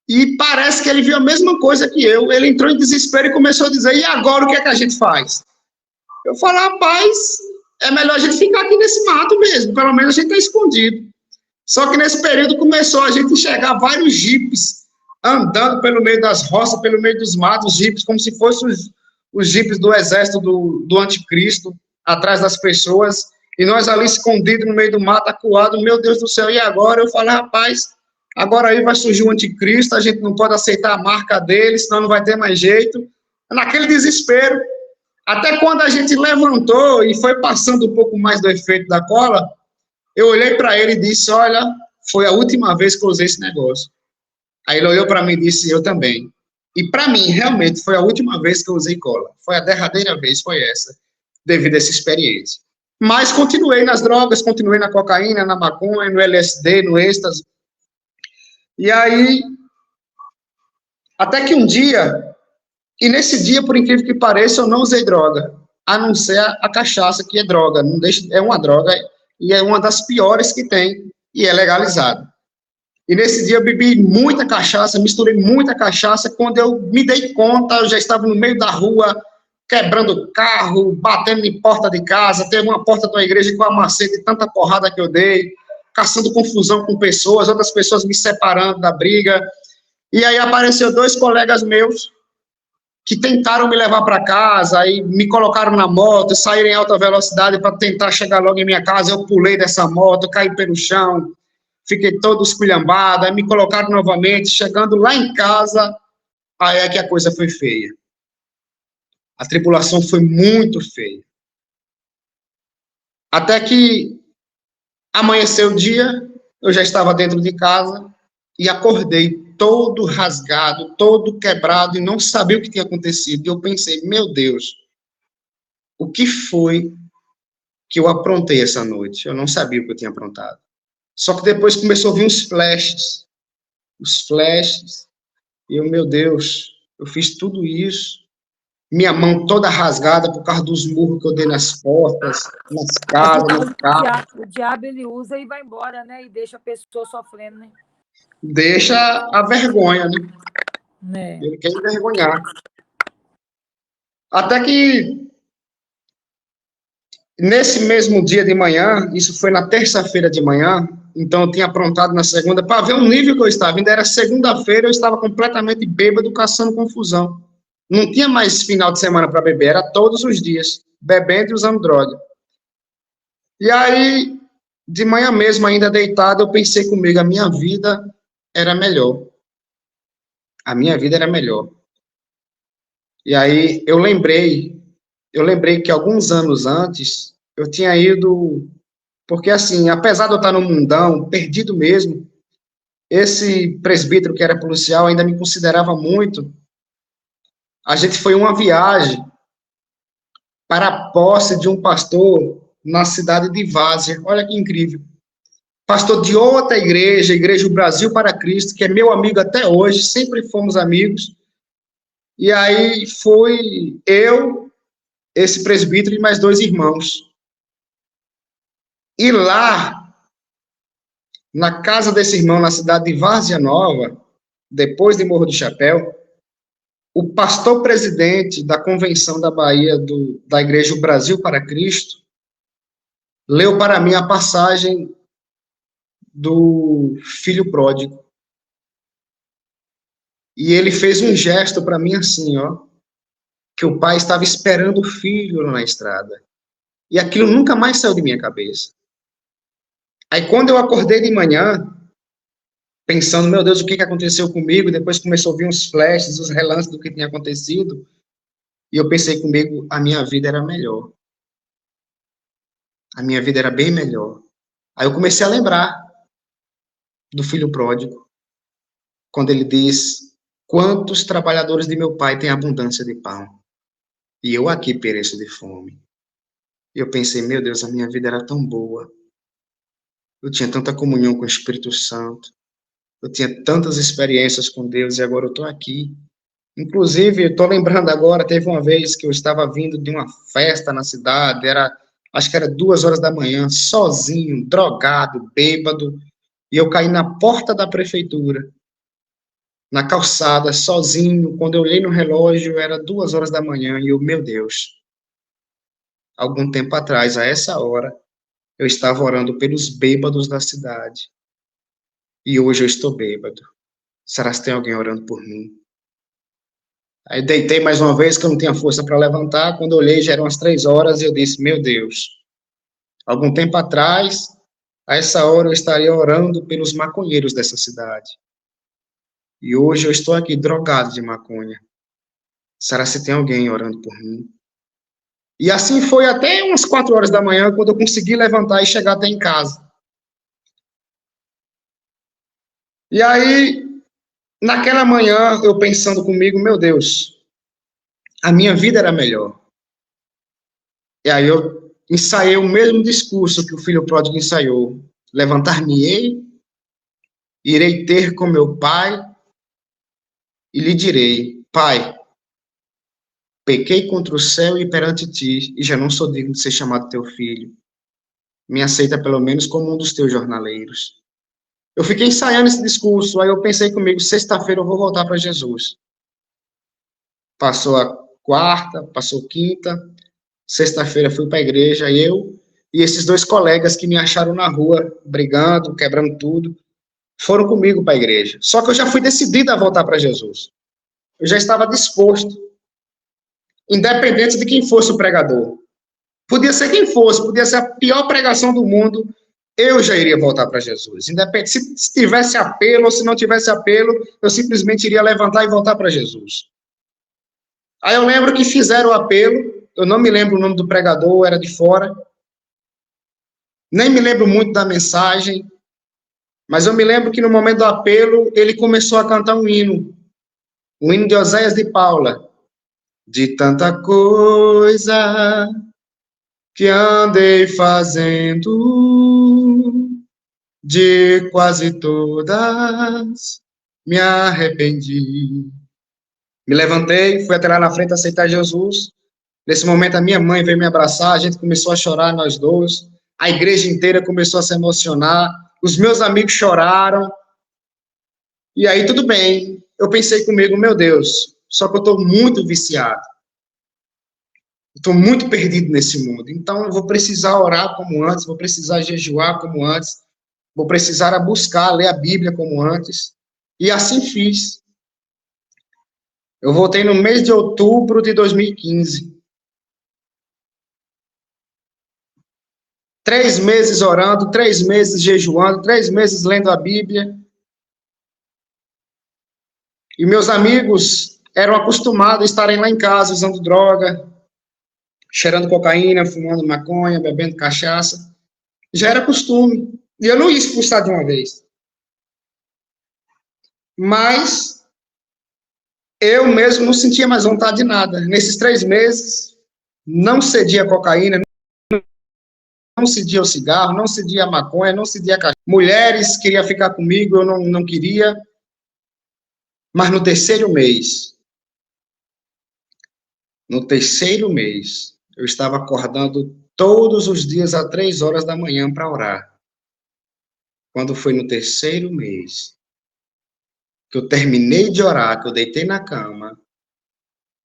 E parece que ele viu a mesma coisa que eu. Ele entrou em desespero e começou a dizer, e agora o que é que a gente faz? Eu falei, rapaz, é melhor a gente ficar aqui nesse mato mesmo, pelo menos a gente está escondido. Só que nesse período começou a gente enxergar vários jipes andando pelo meio das roças, pelo meio dos matos, jipes, como se fossem os jipes do exército do anticristo, atrás das pessoas, e nós ali escondidos no meio do mato, acuado, meu Deus do céu, e agora? Eu falei, rapaz, agora aí vai surgir o anticristo, a gente não pode aceitar a marca dele, senão não vai ter mais jeito. Naquele desespero, até quando a gente levantou e foi passando um pouco mais do efeito da cola, eu olhei para ele e disse, olha, foi a última vez que eu usei esse negócio. Aí ele olhou para mim e disse, eu também. E para mim, realmente, foi a última vez que eu usei cola. Foi a derradeira vez, foi essa, devido a essa experiência. Mas continuei nas drogas, continuei na cocaína, na maconha, no LSD, no êxtase. E aí, até que um dia, e nesse dia, por incrível que pareça, eu não usei droga, a não ser a cachaça, que é droga, não deixa, é uma droga, e é uma das piores que tem, e é legalizada. E nesse dia eu bebi muita cachaça, misturei muita cachaça, quando eu me dei conta, eu já estava no meio da rua, quebrando carro, batendo em porta de casa, teve uma porta de uma igreja que eu amassei de tanta porrada que eu dei, caçando confusão com pessoas, outras pessoas me separando da briga, e aí apareceu 2 colegas meus, que tentaram me levar para casa, aí me colocaram na moto, saíram em alta velocidade para tentar chegar logo em minha casa, eu pulei dessa moto, caí pelo chão, fiquei todo esculhambado, aí me colocaram novamente, chegando lá em casa, aí é que a coisa foi feia. A tribulação foi muito feia. Até que amanheceu o dia, eu já estava dentro de casa e acordei todo rasgado, todo quebrado e não sabia o que tinha acontecido. E eu pensei, meu Deus, o que foi que eu aprontei essa noite? Eu não sabia o que eu tinha aprontado. Só que depois começou a vir os flashes, e eu, meu Deus, eu fiz tudo isso, minha mão toda rasgada por causa dos murros que eu dei nas portas, nas casas, no carro. O diabo, ele usa e vai embora, né? E deixa a pessoa sofrendo, né? Deixa a vergonha, né? Ele quer envergonhar. Até que, nesse mesmo dia de manhã, isso foi na terça-feira de manhã, então eu tinha aprontado na segunda, para ver o nível que eu estava, ainda era segunda-feira, eu estava completamente bêbado, caçando confusão. Não tinha mais final de semana para beber, era todos os dias, bebendo e usando droga. E aí, de manhã mesmo, ainda deitado, eu pensei comigo, a minha vida era melhor. A minha vida era melhor. E aí, eu lembrei que alguns anos antes, eu tinha ido, porque assim, apesar de eu estar no mundão, perdido mesmo, esse presbítero que era policial ainda me considerava muito. A gente foi uma viagem para a posse de um pastor na cidade de Várzea. Olha que incrível. Pastor de outra igreja, Igreja Brasil para Cristo, que é meu amigo até hoje, sempre fomos amigos. E aí foi eu, esse presbítero e mais 2 irmãos. E lá, na casa desse irmão, na cidade de Várzea Nova, depois de Morro do Chapéu, o pastor presidente da Convenção da Bahia da Igreja Brasil para Cristo leu para mim a passagem do filho pródigo. E ele fez um gesto para mim assim, ó, que o pai estava esperando o filho lá na estrada. E aquilo nunca mais saiu de minha cabeça. Aí quando eu acordei de manhã, pensando, meu Deus, o que aconteceu comigo? Depois começou a vir uns flashes, os relances do que tinha acontecido. E eu pensei comigo, a minha vida era melhor. A minha vida era bem melhor. Aí eu comecei a lembrar do filho pródigo, quando ele diz, quantos trabalhadores de meu pai têm abundância de pão? E eu aqui pereço de fome. E eu pensei, meu Deus, a minha vida era tão boa. Eu tinha tanta comunhão com o Espírito Santo. Eu tinha tantas experiências com Deus e agora eu estou aqui. Inclusive, estou lembrando agora, teve uma vez que eu estava vindo de uma festa na cidade, acho que era 2 horas da manhã, sozinho, drogado, bêbado, e eu caí na porta da prefeitura, na calçada, sozinho. Quando eu olhei no relógio, era 2 horas da manhã, e eu, meu Deus, algum tempo atrás, a essa hora, eu estava orando pelos bêbados da cidade, e hoje eu estou bêbado. Será que tem alguém orando por mim? Aí deitei mais uma vez, que eu não tinha força para levantar. Quando eu olhei, já eram as 3 horas, e eu disse, meu Deus, algum tempo atrás, a essa hora eu estaria orando pelos maconheiros dessa cidade. E hoje eu estou aqui drogado de maconha. Será que tem alguém orando por mim? E assim foi até umas 4 horas da manhã, quando eu consegui levantar e chegar até em casa. E aí, naquela manhã, eu pensando comigo, meu Deus, a minha vida era melhor. E aí eu ensaiei o mesmo discurso que o filho pródigo ensaiou. Levantar-me-ei, irei ter com meu pai e lhe direi, Pai, pequei contra o céu e perante ti, e já não sou digno de ser chamado teu filho. Me aceita pelo menos como um dos teus jornaleiros. Eu fiquei ensaiando esse discurso, aí eu pensei comigo, sexta-feira eu vou voltar para Jesus. Passou a quarta, passou quinta, sexta-feira fui para a igreja, eu e esses 2 colegas que me acharam na rua, brigando, quebrando tudo, foram comigo para a igreja. Só que eu já fui decidido a voltar para Jesus. Eu já estava disposto, independente de quem fosse o pregador. Podia ser quem fosse, podia ser a pior pregação do mundo, eu já iria voltar para Jesus. Independente se tivesse apelo ou se não tivesse apelo, eu simplesmente iria levantar e voltar para Jesus. Aí eu lembro que fizeram o apelo, eu não me lembro o nome do pregador, era de fora, nem me lembro muito da mensagem, mas eu me lembro que no momento do apelo, ele começou a cantar um hino de Oséias de Paula, de tanta coisa que andei fazendo, de quase todas me arrependi. Me levantei, fui até lá na frente aceitar Jesus. Nesse momento, a minha mãe veio me abraçar, a gente começou a chorar, nós dois. A igreja inteira começou a se emocionar. Os meus amigos choraram. E aí, tudo bem. Eu pensei comigo, meu Deus, só que eu estou muito viciado. Estou muito perdido nesse mundo. Então, eu vou precisar orar como antes, vou precisar jejuar como antes, vou precisar buscar, ler a Bíblia como antes. E assim fiz. Eu voltei no mês de outubro de 2015. 3 meses orando, 3 meses jejuando, 3 meses lendo a Bíblia. E meus amigos eram acostumados a estarem lá em casa usando droga, cheirando cocaína, fumando maconha, bebendo cachaça. Já era costume. E eu não ia expulsar de uma vez. Mas eu mesmo não sentia mais vontade de nada. Nesses 3 meses, não cedia a cocaína, não cedia o cigarro, não cedia a maconha, não cedia a cachaça. Mulheres queriam ficar comigo, eu não queria. Mas no terceiro mês, eu estava acordando todos os dias às 3 horas da manhã para orar. Quando foi no terceiro mês, que eu terminei de orar, que eu deitei na cama,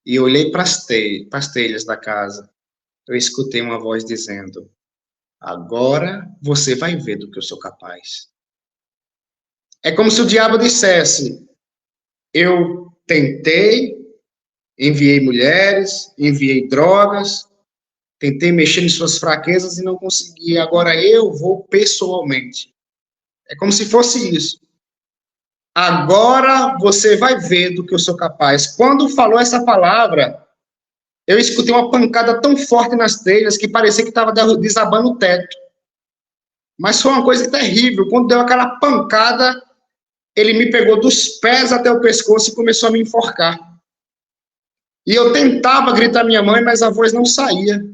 e olhei para as telhas da casa, eu escutei uma voz dizendo, agora você vai ver do que eu sou capaz. É como se o diabo dissesse, eu tentei, enviei mulheres, enviei drogas, tentei mexer em suas fraquezas e não consegui. Agora eu vou pessoalmente. É como se fosse isso. agora você vai ver do que eu sou capaz. Quando falou essa palavra, eu escutei uma pancada tão forte nas telhas que parecia que estava desabando o teto. Mas foi uma coisa terrível. Quando deu aquela pancada, ele me pegou dos pés até o pescoço e começou a me enforcar. E eu tentava gritar minha mãe, mas a voz não saía.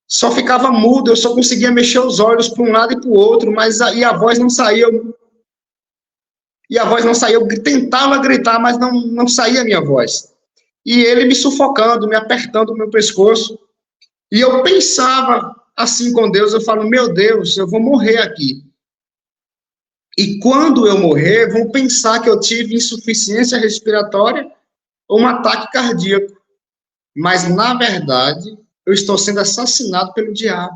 Só ficava mudo, eu só conseguia mexer os olhos para um lado e para o outro, mas a voz não saía. E a voz não saía. Eu tentava gritar, mas não saía a minha voz. E ele me sufocando, me apertando o meu pescoço. E eu pensava assim com Deus, eu falo, meu Deus, eu vou morrer aqui. E quando eu morrer, vão pensar que eu tive insuficiência respiratória ou um ataque cardíaco. Mas, na verdade, eu estou sendo assassinado pelo diabo.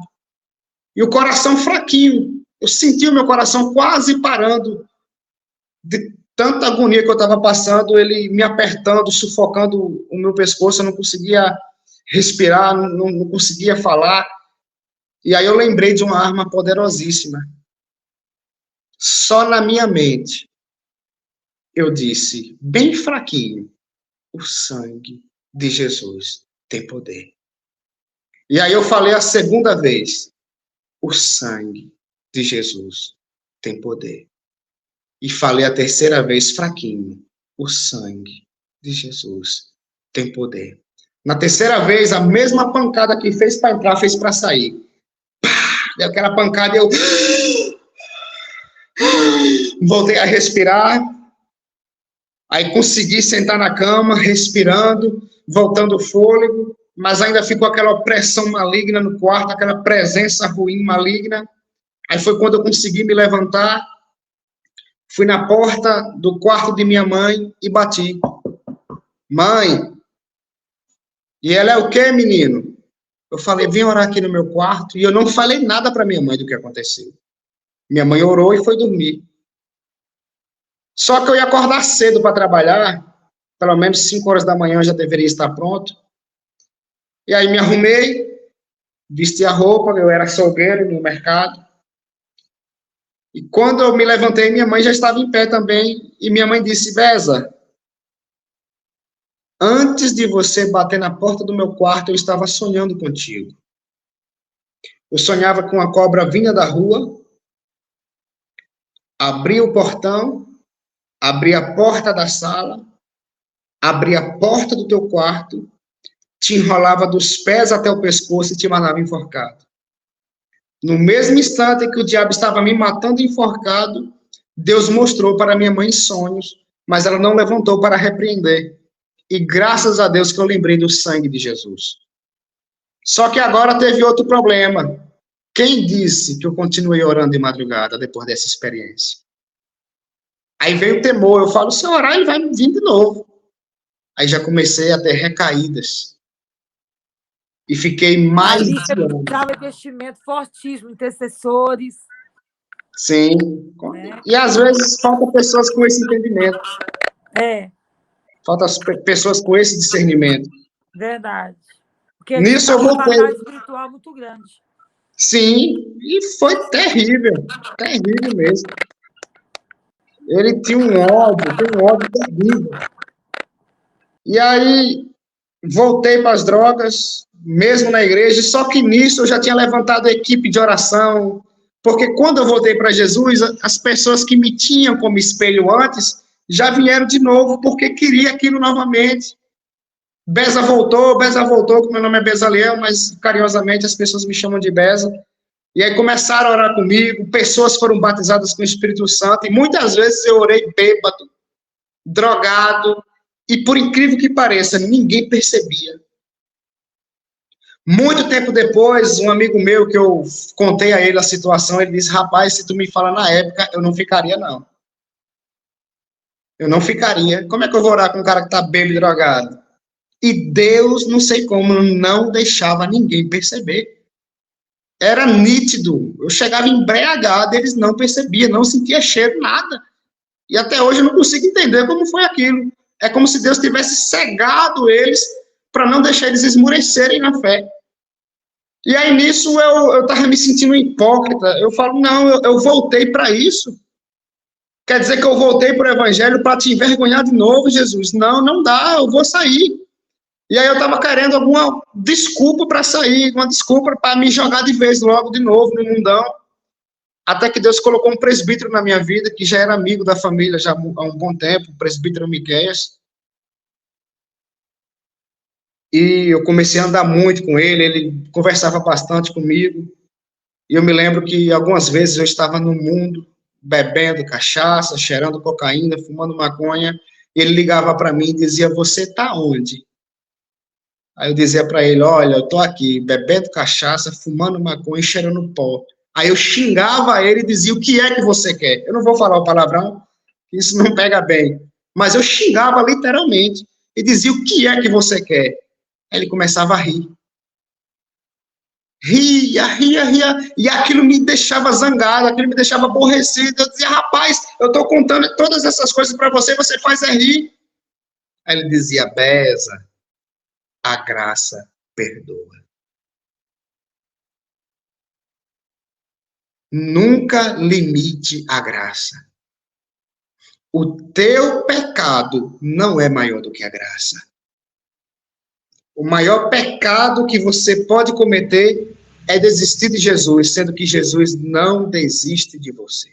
E o coração fraquinho. Eu senti o meu coração quase parando de tanta agonia que eu estava passando, ele me apertando, sufocando o meu pescoço, eu não conseguia respirar, não conseguia falar. E aí eu lembrei de uma arma poderosíssima. Só na minha mente, eu disse, bem fraquinho, o sangue de Jesus tem poder. E aí eu falei a segunda vez, o sangue de Jesus tem poder. E falei a terceira vez, fraquinho, o sangue de Jesus tem poder. Na terceira vez, a mesma pancada que fez para entrar, fez para sair. Pá, deu aquela pancada e eu voltei a respirar. Aí consegui sentar na cama, respirando, voltando o fôlego, mas ainda ficou aquela opressão maligna no quarto, aquela presença ruim, maligna. Aí foi quando eu consegui me levantar, fui na porta do quarto de minha mãe e bati. Mãe, e ela é o quê, menino? Eu falei, vem orar aqui no meu quarto, e eu não falei nada para minha mãe do que aconteceu. Minha mãe orou e foi dormir. Só que eu ia acordar cedo para trabalhar, pelo menos 5 horas da manhã eu já deveria estar pronto. E aí me arrumei, vesti a roupa, eu era açougueiro no mercado. E quando eu me levantei, minha mãe já estava em pé também, e minha mãe disse, Beza, antes de você bater na porta do meu quarto, eu estava sonhando contigo. Eu sonhava com a cobra vinda da rua, abria o portão, abria a porta da sala, abria a porta do teu quarto, te enrolava dos pés até o pescoço e te mandava enforcado. No mesmo instante que o diabo estava me matando enforcado, Deus mostrou para minha mãe sonhos, mas ela não levantou para repreender. E graças a Deus que eu lembrei do sangue de Jesus. Só que agora teve outro problema. Quem disse que eu continuei orando de madrugada depois dessa experiência? Aí veio o temor, eu falo, se eu orar, ele vai vir de novo. Aí já comecei a ter recaídas. E fiquei mais ali você precisava de investimento fortíssimo, intercessores. Sim. E às vezes falta pessoas com esse entendimento. Falta pessoas com esse discernimento. Verdade. Porque nisso eu voltei. Uma batalha espiritual muito grande. Sim, e foi terrível. Terrível mesmo. Ele tinha um ódio terrível. E aí, voltei para as drogas, mesmo na igreja, só que nisso eu já tinha levantado a equipe de oração, porque quando eu voltei para Jesus, as pessoas que me tinham como espelho antes, já vieram de novo, porque queria aquilo novamente. Beza voltou, que meu nome é Bezaliel, mas carinhosamente as pessoas me chamam de Beza. E aí começaram a orar comigo, pessoas foram batizadas com o Espírito Santo, e muitas vezes eu orei bêbado, drogado, e por incrível que pareça, ninguém percebia. Muito tempo depois, um amigo meu, que eu contei a ele a situação, ele disse, rapaz, se tu me fala na época, eu não ficaria, não. Eu não ficaria. Como é que eu vou orar com um cara que está bêbado e drogado? E Deus, não sei como, não deixava ninguém perceber. Era nítido. Eu chegava embriagado, eles não percebiam, não sentia cheiro, nada. E até hoje eu não consigo entender como foi aquilo. É como se Deus tivesse cegado eles para não deixar eles esmurecerem na fé. E aí, nisso, eu estava me sentindo hipócrita. Eu falo, não, eu voltei para isso. Quer dizer que eu voltei para o evangelho para te envergonhar de novo, Jesus? Não, não dá, eu vou sair. E aí eu estava querendo alguma desculpa para sair, uma desculpa para me jogar de vez logo de novo no mundão. Até que Deus colocou um presbítero na minha vida, que já era amigo da família já há um bom tempo, o presbítero Miqueias. E eu comecei a andar muito com ele conversava bastante comigo. E eu me lembro que algumas vezes eu estava no mundo, bebendo cachaça, cheirando cocaína, fumando maconha, e ele ligava para mim e dizia, você está onde? Aí eu dizia para ele, olha, eu estou aqui, bebendo cachaça, fumando maconha e cheirando pó. Aí eu xingava ele e dizia, o que é que você quer? Eu não vou falar o palavrão, isso não pega bem. Mas eu xingava literalmente e dizia, o que é que você quer? Aí ele começava a rir. Ria, e aquilo me deixava zangado, aquilo me deixava aborrecido. Eu dizia, rapaz, eu estou contando todas essas coisas para você, você faz é rir. Aí ele dizia, Beza, a graça perdoa. Nunca limite a graça. O teu pecado não é maior do que a graça. O maior pecado que você pode cometer é desistir de Jesus, sendo que Jesus não desiste de você.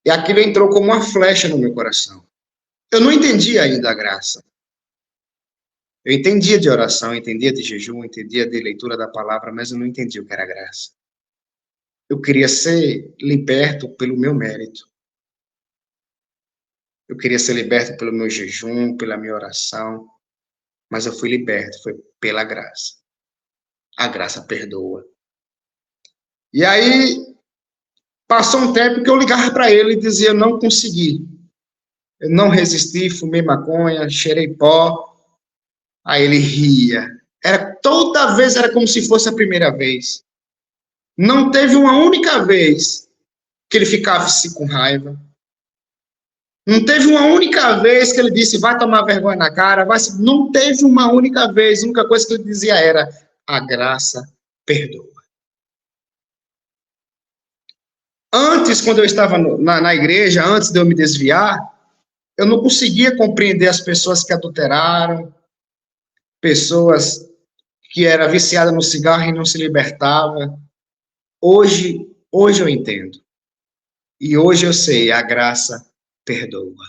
E aquilo entrou como uma flecha no meu coração. Eu não entendia ainda a graça. Eu entendia de oração, entendia de jejum, entendia de leitura da palavra, mas eu não entendia o que era graça. Eu queria ser liberto pelo meu mérito. Eu queria ser liberto pelo meu jejum, pela minha oração, mas eu fui liberto, foi pela graça. A graça perdoa. E aí, passou um tempo que eu ligava para ele e dizia, eu não consegui. Eu não resisti, fumei maconha, cheirei pó. Aí ele ria. Toda vez era como se fosse a primeira vez. Não teve uma única vez que ele ficasse com raiva. Não teve uma única vez que ele disse, vai tomar vergonha na cara. Não teve uma única vez. A única coisa que ele dizia era, a graça perdoa. Antes, quando eu estava na igreja, antes de eu me desviar, eu não conseguia compreender as pessoas que adulteraram, pessoas que eram viciadas no cigarro e não se libertavam. Hoje eu entendo. E hoje eu sei, a graça perdoa.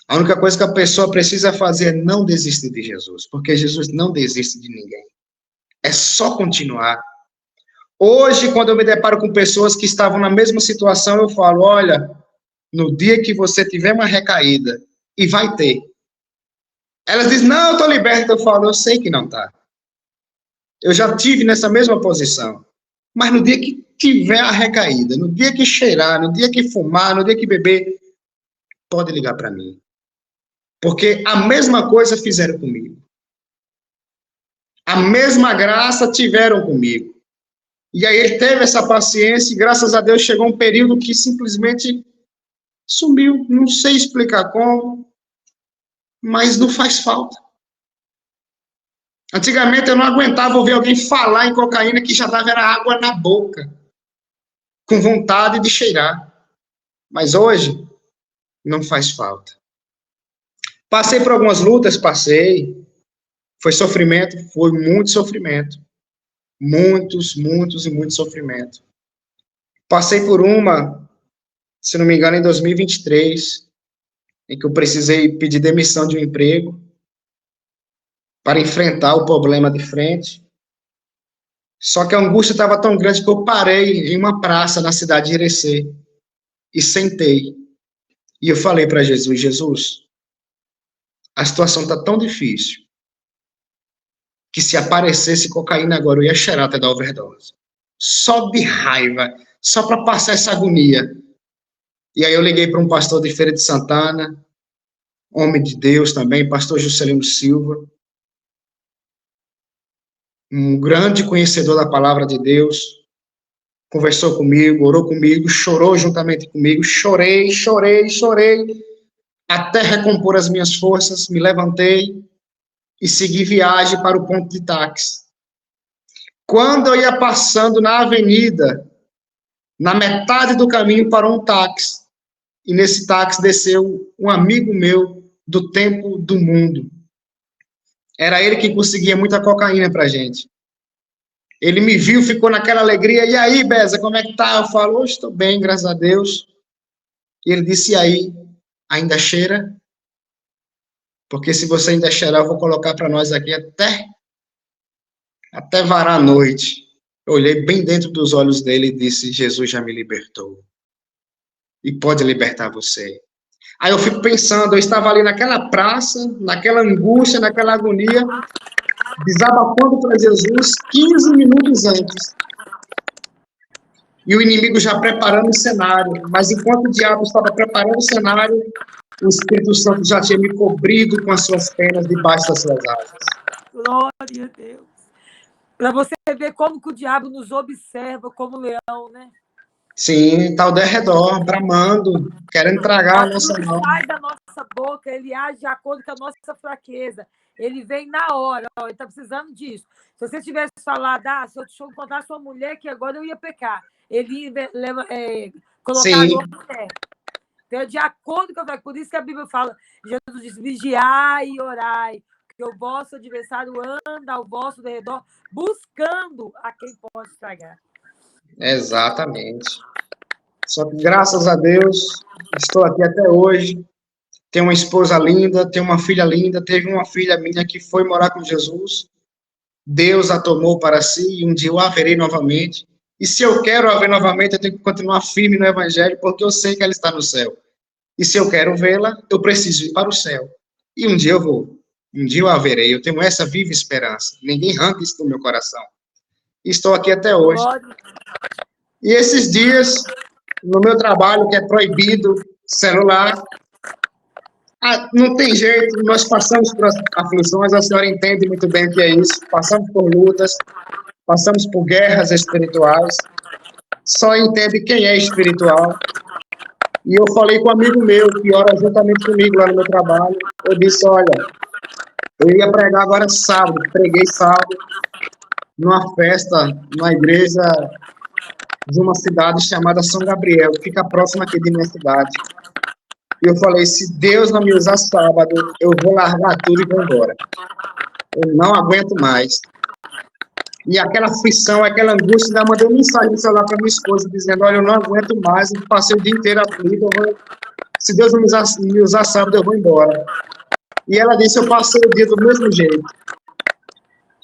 A única coisa que a pessoa precisa fazer é não desistir de Jesus, porque Jesus não desiste de ninguém. É só continuar. Hoje, quando eu me deparo com pessoas que estavam na mesma situação, eu falo, olha, no dia que você tiver uma recaída, e vai ter. Elas dizem, não, eu estou liberta. Eu falo, eu sei que não está. Eu já tive nessa mesma posição. Mas no dia que tiver a recaída, no dia que cheirar, no dia que fumar, no dia que beber, pode ligar para mim. Porque a mesma coisa fizeram comigo. A mesma graça tiveram comigo. E aí ele teve essa paciência e graças a Deus chegou um período que simplesmente sumiu. Não sei explicar como, mas não faz falta. Antigamente eu não aguentava ouvir alguém falar em cocaína que já dava água na boca, com vontade de cheirar. Mas hoje não faz falta. Passei por algumas lutas, passei. Foi sofrimento, foi muito sofrimento. Muitos e muito sofrimento. Passei por uma, se não me engano, em 2023, em que eu precisei pedir demissão de um emprego para enfrentar o problema de frente. Só que a angústia estava tão grande que eu parei em uma praça na cidade de Irecê e sentei. E eu falei para Jesus, Jesus, a situação está tão difícil que se aparecesse cocaína agora eu ia cheirar até dar overdose. Só de raiva, só para passar essa agonia. E aí eu liguei para um pastor de Feira de Santana, homem de Deus também, pastor Juscelino Silva, um grande conhecedor da palavra de Deus, conversou comigo, orou comigo, chorou juntamente comigo, chorei, até recompor as minhas forças, me levantei e segui viagem para o ponto de táxi. Quando eu ia passando na avenida, Na metade do caminho parou um táxi, e nesse táxi desceu um amigo meu do tempo do mundo. Era ele que conseguia muita cocaína pra gente. Ele me viu, ficou naquela alegria. E aí, Beza, como é que tá? Eu falo, estou bem, graças a Deus. E ele disse, e aí, ainda cheira? Porque se você ainda cheirar, eu vou colocar para nós aqui até varar a noite. Eu olhei bem dentro dos olhos dele e disse, Jesus já me libertou. E pode libertar você. Aí eu fico pensando, eu estava ali naquela praça, naquela angústia, naquela agonia, desabafando para Jesus 15 minutos antes. E o inimigo já preparando o cenário. Mas enquanto o diabo estava preparando o cenário, o Espírito Santo já tinha me cobrido com as suas penas debaixo das suas asas. Glória a Deus. Para você ver como que o diabo nos observa como leão, né? Sim, está ao redor, bramando, querendo tragar a nossa Aquilo que alma. sai da nossa boca, ele age de acordo com a nossa fraqueza. Ele vem na hora, ó, ele está precisando disso. Se você tivesse falado, se eu encontrar sua mulher, que agora eu ia pecar. Ele ia colocar Sim. a mulher. Então, de acordo com a fraqueza. Por isso que a Bíblia fala, Jesus diz, vigiai e orai, que o vosso adversário anda ao vosso redor, buscando a quem pode estragar. Exatamente. Só que, graças a Deus, estou aqui até hoje. Tenho uma esposa linda, tenho uma filha linda. Teve uma filha minha que foi morar com Jesus. Deus a tomou para si e um dia eu a verei novamente. E se eu quero a ver novamente, eu tenho que continuar firme no Evangelho, porque eu sei que ela está no céu. E se eu quero vê-la, eu preciso ir para o céu. E um dia eu vou. Um dia eu a verei. Eu tenho essa viva esperança. Ninguém arranca isso do meu coração. E estou aqui até hoje. Glória. E esses dias, no meu trabalho, que é proibido celular, não tem jeito, nós passamos por aflições, a senhora entende muito bem o que é isso, passamos por lutas, passamos por guerras espirituais, só entende quem é espiritual. E eu falei com um amigo meu, que ora juntamente comigo lá no meu trabalho, eu disse, olha, eu ia pregar agora sábado, preguei sábado, numa festa, numa igreja de uma cidade chamada São Gabriel, que fica próxima aqui de minha cidade. E eu falei, se Deus não me usar sábado, eu vou largar tudo e vou embora. Eu não aguento mais. E aquela aflição, aquela angústia, ainda mandei mensagem no celular para minha esposa, dizendo, olha, eu não aguento mais, eu passei o dia inteiro aflito, se Deus não me usar sábado, eu vou embora. E ela disse, eu passei o dia do mesmo jeito.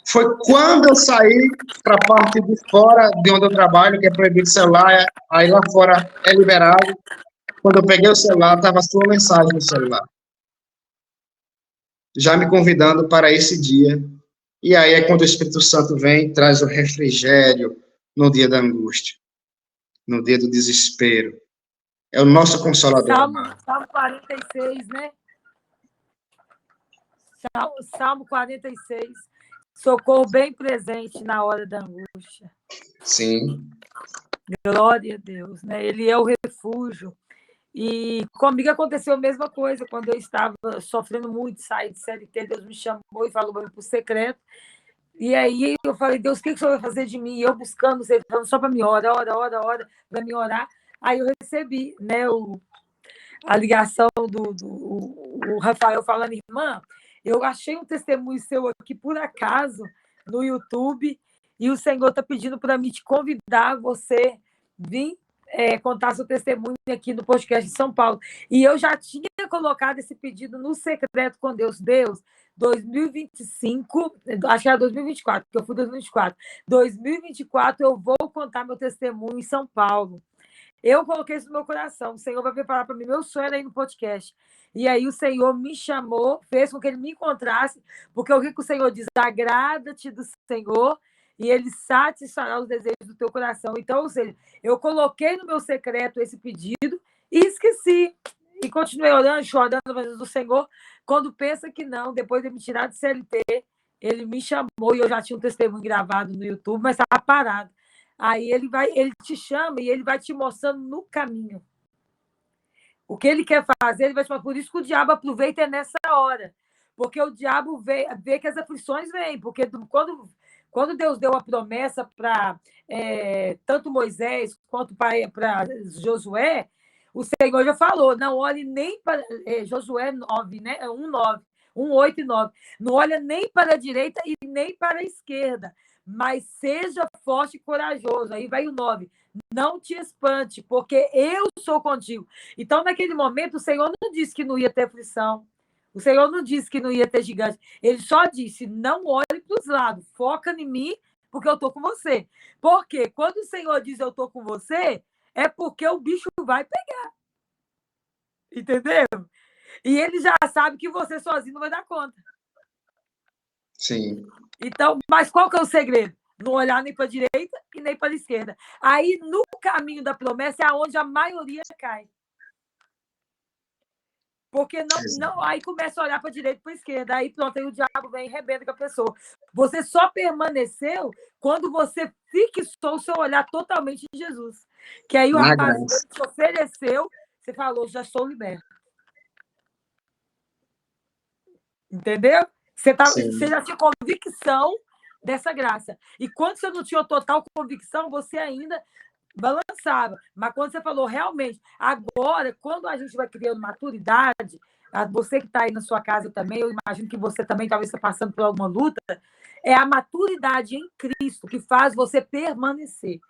Foi quando eu saí para a parte de fora de onde eu trabalho, que é proibido celular, aí lá fora é liberado. Quando eu peguei o celular, estava a sua mensagem no celular. Já me convidando para esse dia. E aí é quando o Espírito Santo vem e traz o refrigério no dia da angústia, no dia do desespero. É o nosso consolador. Salmo 46, né? Salmo 46. Socorro bem presente na hora da angústia. Sim. Glória a Deus, né? Ele é o refúgio. E comigo aconteceu a mesma coisa, quando eu estava sofrendo muito, saí de CLT, Deus me chamou e falou para o secreto. E aí eu falei, Deus, o que o Senhor vai fazer de mim? E eu buscando, você falando só para mim, ora, para me orar. Aí eu recebi, né, a ligação do Rafael falando, irmã, eu achei um testemunho seu aqui por acaso no YouTube e o Senhor está pedindo para mim te convidar você vir contar seu testemunho aqui no podcast de São Paulo. E eu já tinha colocado esse pedido no secreto com Deus. Deus, 2025, acho que era 2024, porque eu fui 2024. 2024 eu vou contar meu testemunho em São Paulo. Eu coloquei isso no meu coração. O Senhor vai preparar para mim. Meu sonho era ir no podcast. E aí o Senhor me chamou, fez com que ele me encontrasse, porque o que o Senhor diz? Agrada-te do Senhor e ele satisfará os desejos do teu coração. Então, ou seja, eu coloquei no meu secreto esse pedido e esqueci. E continuei orando, chorando do Senhor. Quando pensa que não, depois de me tirar de CLT, ele me chamou e eu já tinha um testemunho gravado no YouTube, mas estava parado. Aí ele te chama e ele vai te mostrando no caminho. O que ele quer fazer, ele vai te mostrar. Por isso que o diabo aproveita nessa hora. Porque o diabo vê que as aflições vêm. Porque Quando Deus deu a promessa para tanto Moisés quanto para Josué, o Senhor já falou, não olhe nem para... Josué 9, né? 1:9, 1:8 e 9. Não olha nem para a direita e nem para a esquerda, mas seja forte e corajoso. Aí vai o 9. Não te espante, porque eu sou contigo. Então, naquele momento, o Senhor não disse que não ia ter aflição. O Senhor não disse que não ia ter gigante. Ele só disse, não olhe para os lados, foca em mim, porque eu estou com você. Porque quando o Senhor diz eu estou com você, é porque o bicho vai pegar. Entendeu? E ele já sabe que você sozinho não vai dar conta. Sim. Então, mas qual que é o segredo? Não olhar nem para a direita e nem para a esquerda. Aí, no caminho da promessa, é onde a maioria cai. Porque não, aí começa a olhar para a direita e para a esquerda. Aí pronto, aí o diabo vem e rebenta com a pessoa. Você só permaneceu quando você fixou o seu olhar totalmente em Jesus. Que aí o rapaz te ofereceu, você falou, já sou liberto. Entendeu? Você já tinha convicção dessa graça. E quando você não tinha total convicção, você ainda balançava. Mas quando você falou, realmente, agora, quando a gente vai criando maturidade, você que está aí na sua casa também, eu imagino que você também talvez esteja passando por alguma luta, é a maturidade em Cristo que faz você permanecer.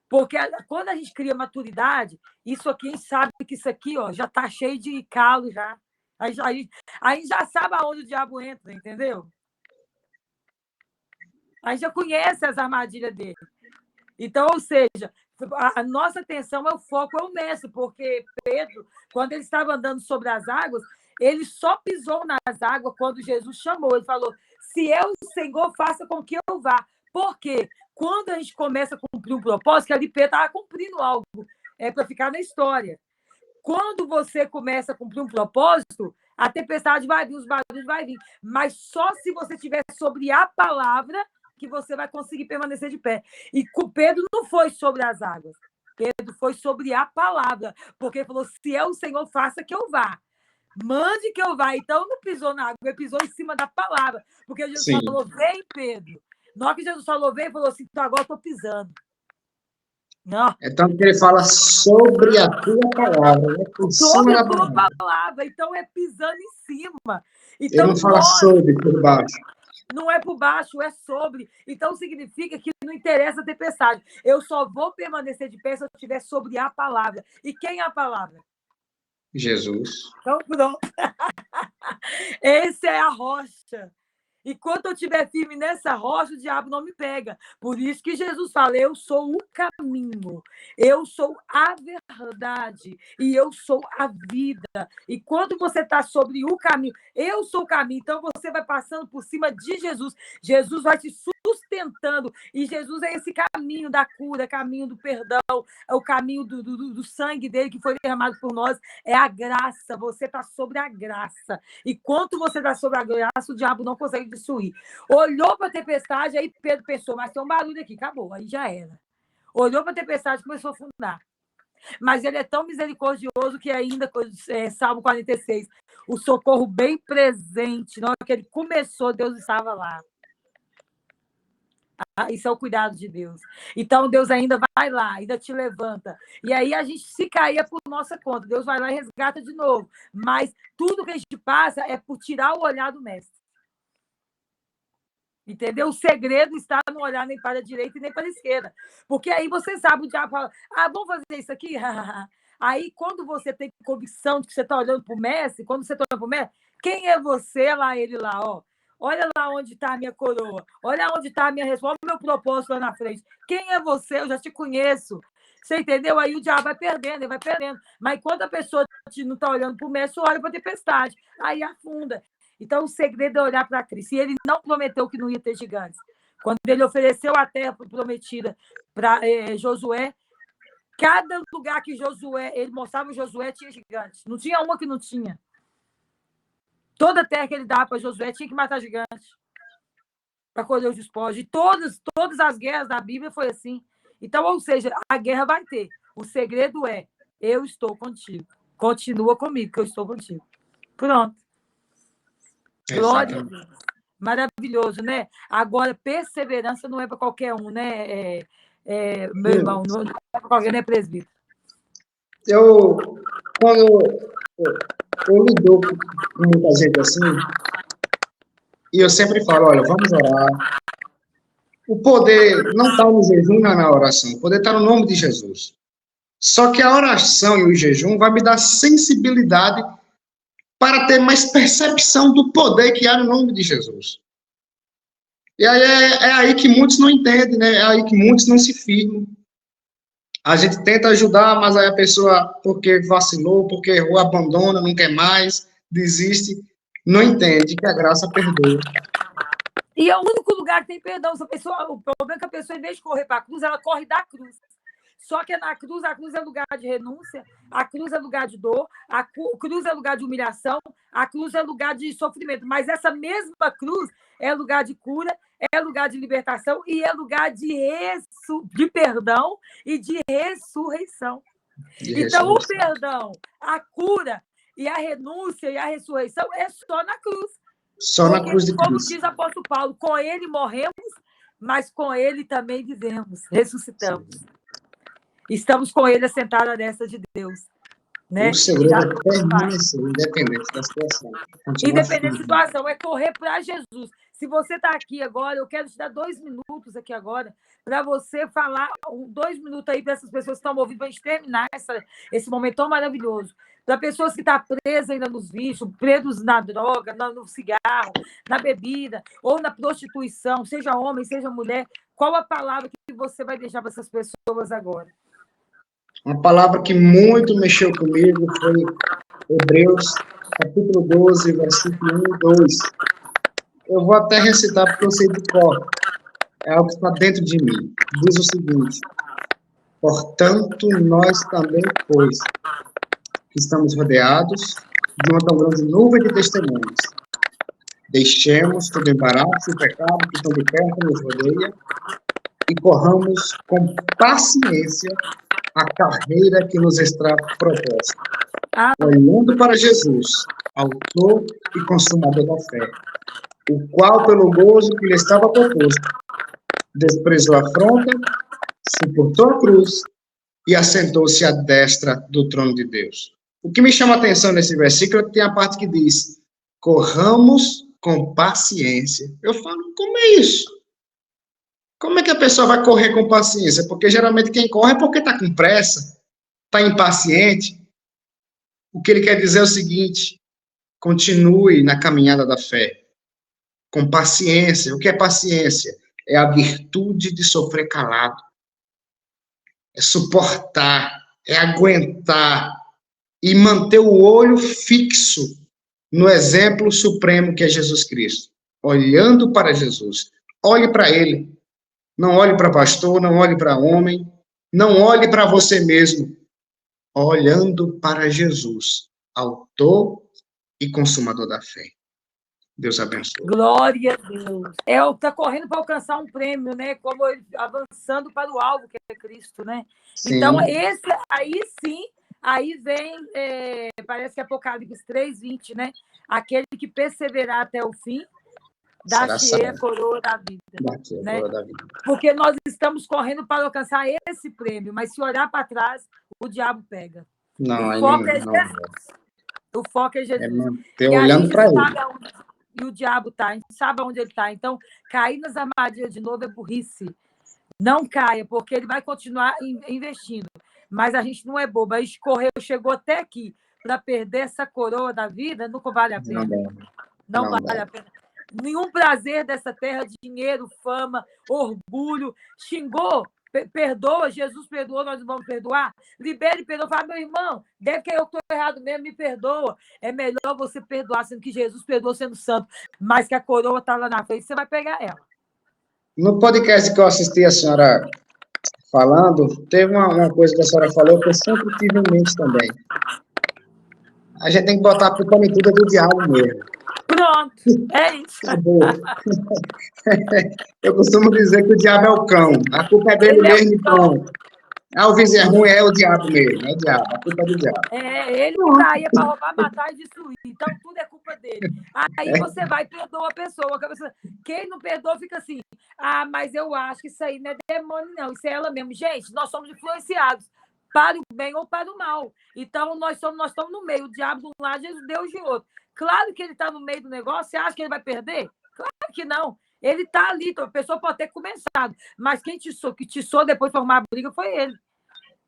Porque quando a gente cria maturidade, isso aqui, a gente sabe que isso aqui ó, já está cheio de calo já. Aí já sabe aonde o diabo entra, entendeu? Aí já conhece as armadilhas dele. Então, ou seja, a nossa atenção é o foco, é o mestre, porque Pedro, quando ele estava andando sobre as águas, ele só pisou nas águas quando Jesus chamou. Ele falou, se eu, Senhor, faça com que eu vá. Por quê? Quando a gente começa a cumprir um propósito, que ali Pedro estava cumprindo algo, para ficar na história. Quando você começa a cumprir um propósito, a tempestade vai vir, os barulhos vai vir. Mas só se você estiver sobre a palavra que você vai conseguir permanecer de pé. E Pedro não foi sobre as águas. Pedro foi sobre a palavra. Porque ele falou, se é o Senhor, faça que eu vá. Mande que eu vá. Então, não pisou na água, ele pisou em cima da palavra. Porque Jesus falou, vem, Pedro. Na hora que Jesus falou, vem, ele falou assim, então agora eu estou pisando. Não. Então, ele fala sobre a tua palavra, né? Por sobre a tua palavra. Então, é pisando em cima. Então, ele não fala sobre, por baixo. Não é por baixo, é sobre. Então, significa que não interessa a tempestade. Eu só vou permanecer de pé se eu estiver sobre a palavra. E quem é a palavra? Jesus. Então, pronto. Essa é a rocha. E quando eu estiver firme nessa rocha, o diabo não me pega. Por isso que Jesus fala, eu sou o caminho, eu sou a verdade e eu sou a vida. E quando você está sobre o caminho, eu sou o caminho, então você vai passando por cima de Jesus. Jesus vai te sustentando. E Jesus é esse caminho da cura, caminho do perdão, é o caminho do sangue dele que foi derramado por nós. É a graça, você está sobre a graça. E quando você está sobre a graça, o diabo não consegue destruir. Olhou para a tempestade, aí Pedro pensou, mas tem um barulho aqui, acabou, aí já era. Olhou para a tempestade e começou a afundar. Mas ele é tão misericordioso que ainda, Salmo 46, o socorro bem presente, na hora que ele começou, Deus estava lá. Isso é o cuidado de Deus. Então, Deus ainda vai lá, ainda te levanta. E aí, a gente se cair é por nossa conta. Deus vai lá e resgata de novo. Mas tudo que a gente passa é por tirar o olhar do mestre. Entendeu? O segredo está no olhar nem para a direita e nem para a esquerda. Porque aí você sabe, o diabo fala, vamos fazer isso aqui? Aí, quando você tem convicção de que você está olhando para o mestre, quando você está olhando para o mestre, quem é você? Lá, ele lá, ó. Olha lá onde está a minha coroa. Olha onde está a minha resposta. Olha o meu propósito lá na frente. Quem é você? Eu já te conheço. Você entendeu? Aí o diabo vai perdendo, ele vai perdendo. Mas quando a pessoa não está olhando para o mestre, olha para a tempestade. Aí afunda. Então, o segredo é olhar para Cristo. E ele não prometeu que não ia ter gigantes. Quando ele ofereceu a terra prometida para Josué, cada lugar que ele mostrava Josué tinha gigantes. Não tinha uma que não tinha. Toda a terra que ele dava para Josué tinha que matar gigantes para colher os despojos. E todas as guerras da Bíblia foi assim. Então, ou seja, a guerra vai ter. O segredo é, eu estou contigo. Continua comigo, que eu estou contigo. Pronto. Glória a Deus. Maravilhoso, né? Agora, perseverança não é para qualquer um, né, meu irmão? Não é para qualquer, né, presbítero? Quando eu lido com muita gente assim, e eu sempre falo, olha, vamos orar. O poder não está no jejum, não na oração. O poder está no nome de Jesus. Só que a oração e o jejum vai me dar sensibilidade para ter mais percepção do poder que há no nome de Jesus. E aí é aí que muitos não entendem, né? É aí que muitos não se firmam. A gente tenta ajudar, mas aí a pessoa, porque vacilou, porque errou, abandona, não quer mais, desiste, não entende que a graça perdoa. E é o único lugar que tem perdão. Se a pessoa, o problema é que a pessoa, em vez de correr para a cruz, ela corre da cruz. Só que na cruz, a cruz é lugar de renúncia, a cruz é lugar de dor, a cruz é lugar de humilhação, a cruz é lugar de sofrimento. Mas essa mesma cruz é lugar de cura, é lugar de libertação e é lugar de perdão e de ressurreição. Então, o perdão, a cura e a renúncia e a ressurreição é só na cruz. Só na cruz de Cristo. Como diz o apóstolo Paulo, com ele morremos, mas com ele também vivemos, ressuscitamos. Sim. Estamos com ele assentados à destra de Deus. Né? O segredo é permanecer, independente da situação. Independente da situação, é correr para Jesus. Se você está aqui agora, eu quero te dar 2 minutos aqui agora, para você falar 2 minutos aí para essas pessoas que estão ouvindo, para a gente terminar esse momento tão maravilhoso. Para pessoas que estão presas ainda nos vícios, presos na droga, no cigarro, na bebida, ou na prostituição, seja homem, seja mulher, qual a palavra que você vai deixar para essas pessoas agora? Uma palavra que muito mexeu comigo foi Hebreus, capítulo 12, versículo 1 e 2. Eu vou até recitar porque eu sei de cor. É algo que está dentro de mim. Diz o seguinte: portanto, nós também, pois, que estamos rodeados de uma tão grande nuvem de testemunhas, deixemos todo embaraço e pecado que tão de perto nos rodeia e corramos com paciência a carreira que nos está proposta, olhando para Jesus, autor e consumador da fé, o qual, pelo gozo que lhe estava proposto, desprezou a afronta, suportou a cruz e assentou-se à destra do trono de Deus. O que me chama a atenção nesse versículo é que tem a parte que diz: corramos com paciência. Eu falo, como é isso? Como é que a pessoa vai correr com paciência? Porque geralmente quem corre é porque está com pressa, está impaciente. O que ele quer dizer é o seguinte: continue na caminhada da fé, com paciência. O que é paciência? É a virtude de sofrer calado. É suportar, é aguentar e manter o olho fixo no exemplo supremo que é Jesus Cristo. Olhando para Jesus. Olhe para ele. Não olhe para pastor, não olhe para homem, não olhe para você mesmo. Olhando para Jesus, autor e consumador da fé. Deus abençoe. Glória a Deus. Está correndo para alcançar um prêmio, né? Como avançando para o alvo, que é Cristo, né? Sim. Então, esse aí sim, aí vem, parece que Apocalipse 3:20, né? Aquele que perseverar até o fim, dar-te a coroa da vida. Né? Porque nós estamos correndo para alcançar esse prêmio, mas se olhar para trás, o diabo pega. Não, o foco é Jesus. O foco é Jesus. Olhando para ele. E o diabo está, a gente sabe onde ele está. Então, cair nas armadilhas de novo é burrice. Não caia, porque ele vai continuar investindo. Mas a gente não é bobo. A gente correu, chegou até aqui para perder essa coroa da vida, nunca vale a pena. Não vale a pena. Nenhum prazer dessa terra, dinheiro, fama, orgulho. Xingou, perdoa, Jesus perdoou, nós não vamos perdoar. Libere e perdoa. Fala, meu irmão, deve que eu estou errado mesmo, me perdoa. É melhor você perdoar, sendo que Jesus perdoou sendo santo, mas que a coroa está lá na frente, você vai pegar ela. No podcast que eu assisti a senhora falando, teve uma coisa que a senhora falou que eu sempre tive em mente também. A gente tem que botar a culpa em tudo do diabo mesmo. Pronto, é isso. Acabou. Eu costumo dizer que o diabo é o cão. A culpa é dele mesmo, pronto. Ah, o vizinho é ruim, é o diabo mesmo, é o diabo, a culpa é do diabo. Ele que está aí Pronto. para roubar, matar e destruir. Então, tudo é culpa dele. Aí É, você vai e perdoa a pessoa. Quem não perdoa fica assim. Ah, mas eu acho que isso aí não é demônio, não. Isso é ela mesmo. Gente, nós somos influenciados para o bem ou para o mal. Então, nós estamos no meio. O diabo de um lado, Deus de outro. Claro que ele está no meio do negócio. Você acha que ele vai perder? Claro que não. Ele está ali. Então, a pessoa pode ter começado. Mas quem que tiçou depois de formar a briga foi ele.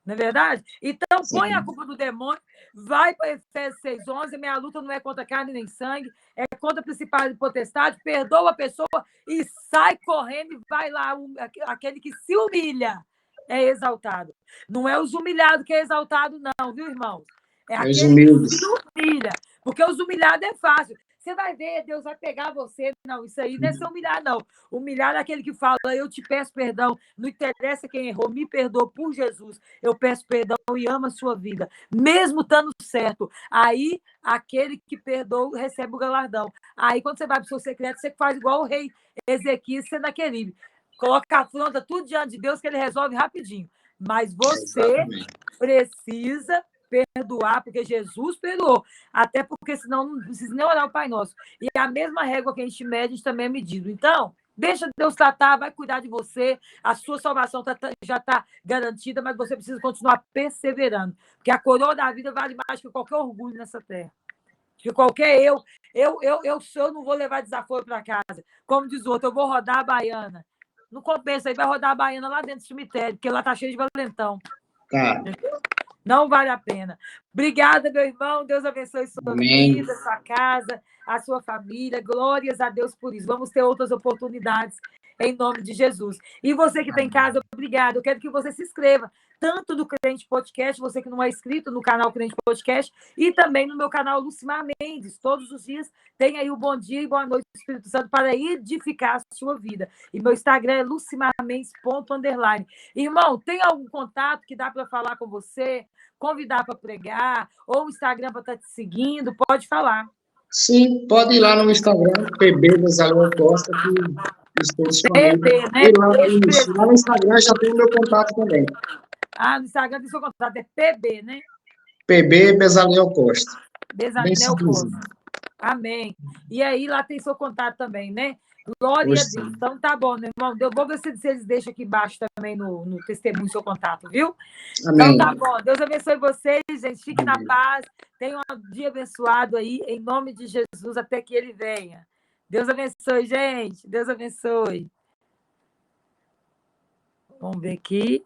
Não é verdade? Então, põe a sim, culpa do demônio, vai para Efésios 6:11, minha luta não é contra carne nem sangue, é contra a principal potestade, perdoa a pessoa e sai correndo e vai lá, aquele que se humilha é exaltado. Não é os humilhados que é exaltado, não, viu, irmãos? É é os aquele que se humildes. humilha, porque os humilhados é fácil. Você vai ver, Deus vai pegar você. Não, isso aí não é ser humilhar, não. Humilhar é aquele que fala, eu te peço perdão, não interessa quem errou, me perdoa por Jesus. Eu peço perdão e amo a sua vida, mesmo estando certo. Aí, aquele que perdoa recebe o galardão. Aí, quando você vai para o seu secreto, você faz igual o rei Ezequias, Senaqueribe. Coloca a afronta tudo diante de Deus, que ele resolve rapidinho. Mas você Exatamente. precisa perdoar, porque Jesus perdoou. Até porque senão não precisa nem orar o Pai Nosso. E a mesma régua que a gente mede, a gente também é medido. Então, deixa Deus tratar, vai cuidar de você. A sua salvação já está garantida, mas você precisa continuar perseverando. Porque a coroa da vida vale mais que qualquer orgulho nessa terra. Que qualquer eu não vou levar desaforo para casa. Como diz o outro, eu vou rodar a baiana. Não compensa, aí vai rodar a baiana lá dentro do cemitério, porque lá está cheio de valentão. Tá. Não vale a pena. Obrigada, meu irmão. Deus abençoe sua Amém. vida, sua casa, a sua família. Glórias a Deus por isso. Vamos ter outras oportunidades em nome de Jesus. E você que está em casa, obrigado. Eu quero que você se inscreva tanto no Crente Podcast, você que não é inscrito no canal Crente Podcast, e também no meu canal Lucimar Mendes. Todos os dias tem aí o bom dia e boa noite do Espírito Santo para edificar a sua vida. E meu Instagram é lucimarmendes._. Irmão, tem algum contato que dá para falar com você? Convidar para pregar, ou o Instagram para estar te seguindo, pode falar. Sim, pode ir lá no Instagram, PB Bezalel Costa, que estou disponível. PB, né? E lá, isso, lá no Instagram já tem o meu contato também. Ah, no Instagram tem seu contato, é PB, né? PB Bezalel Costa. Bem Bezanel simplesinho. Costa. Amém. E aí lá tem seu contato também, né? Glória a Hoje Deus. sim. Então tá bom, meu irmão. Eu vou ver se eles deixam aqui embaixo também no testemunho seu contato, viu? Então tá Amém. bom. Deus abençoe vocês, gente. Fique na Amém. paz. Tenha um dia abençoado aí, em nome de Jesus, até que ele venha. Deus abençoe, gente. Deus abençoe. Vamos ver aqui.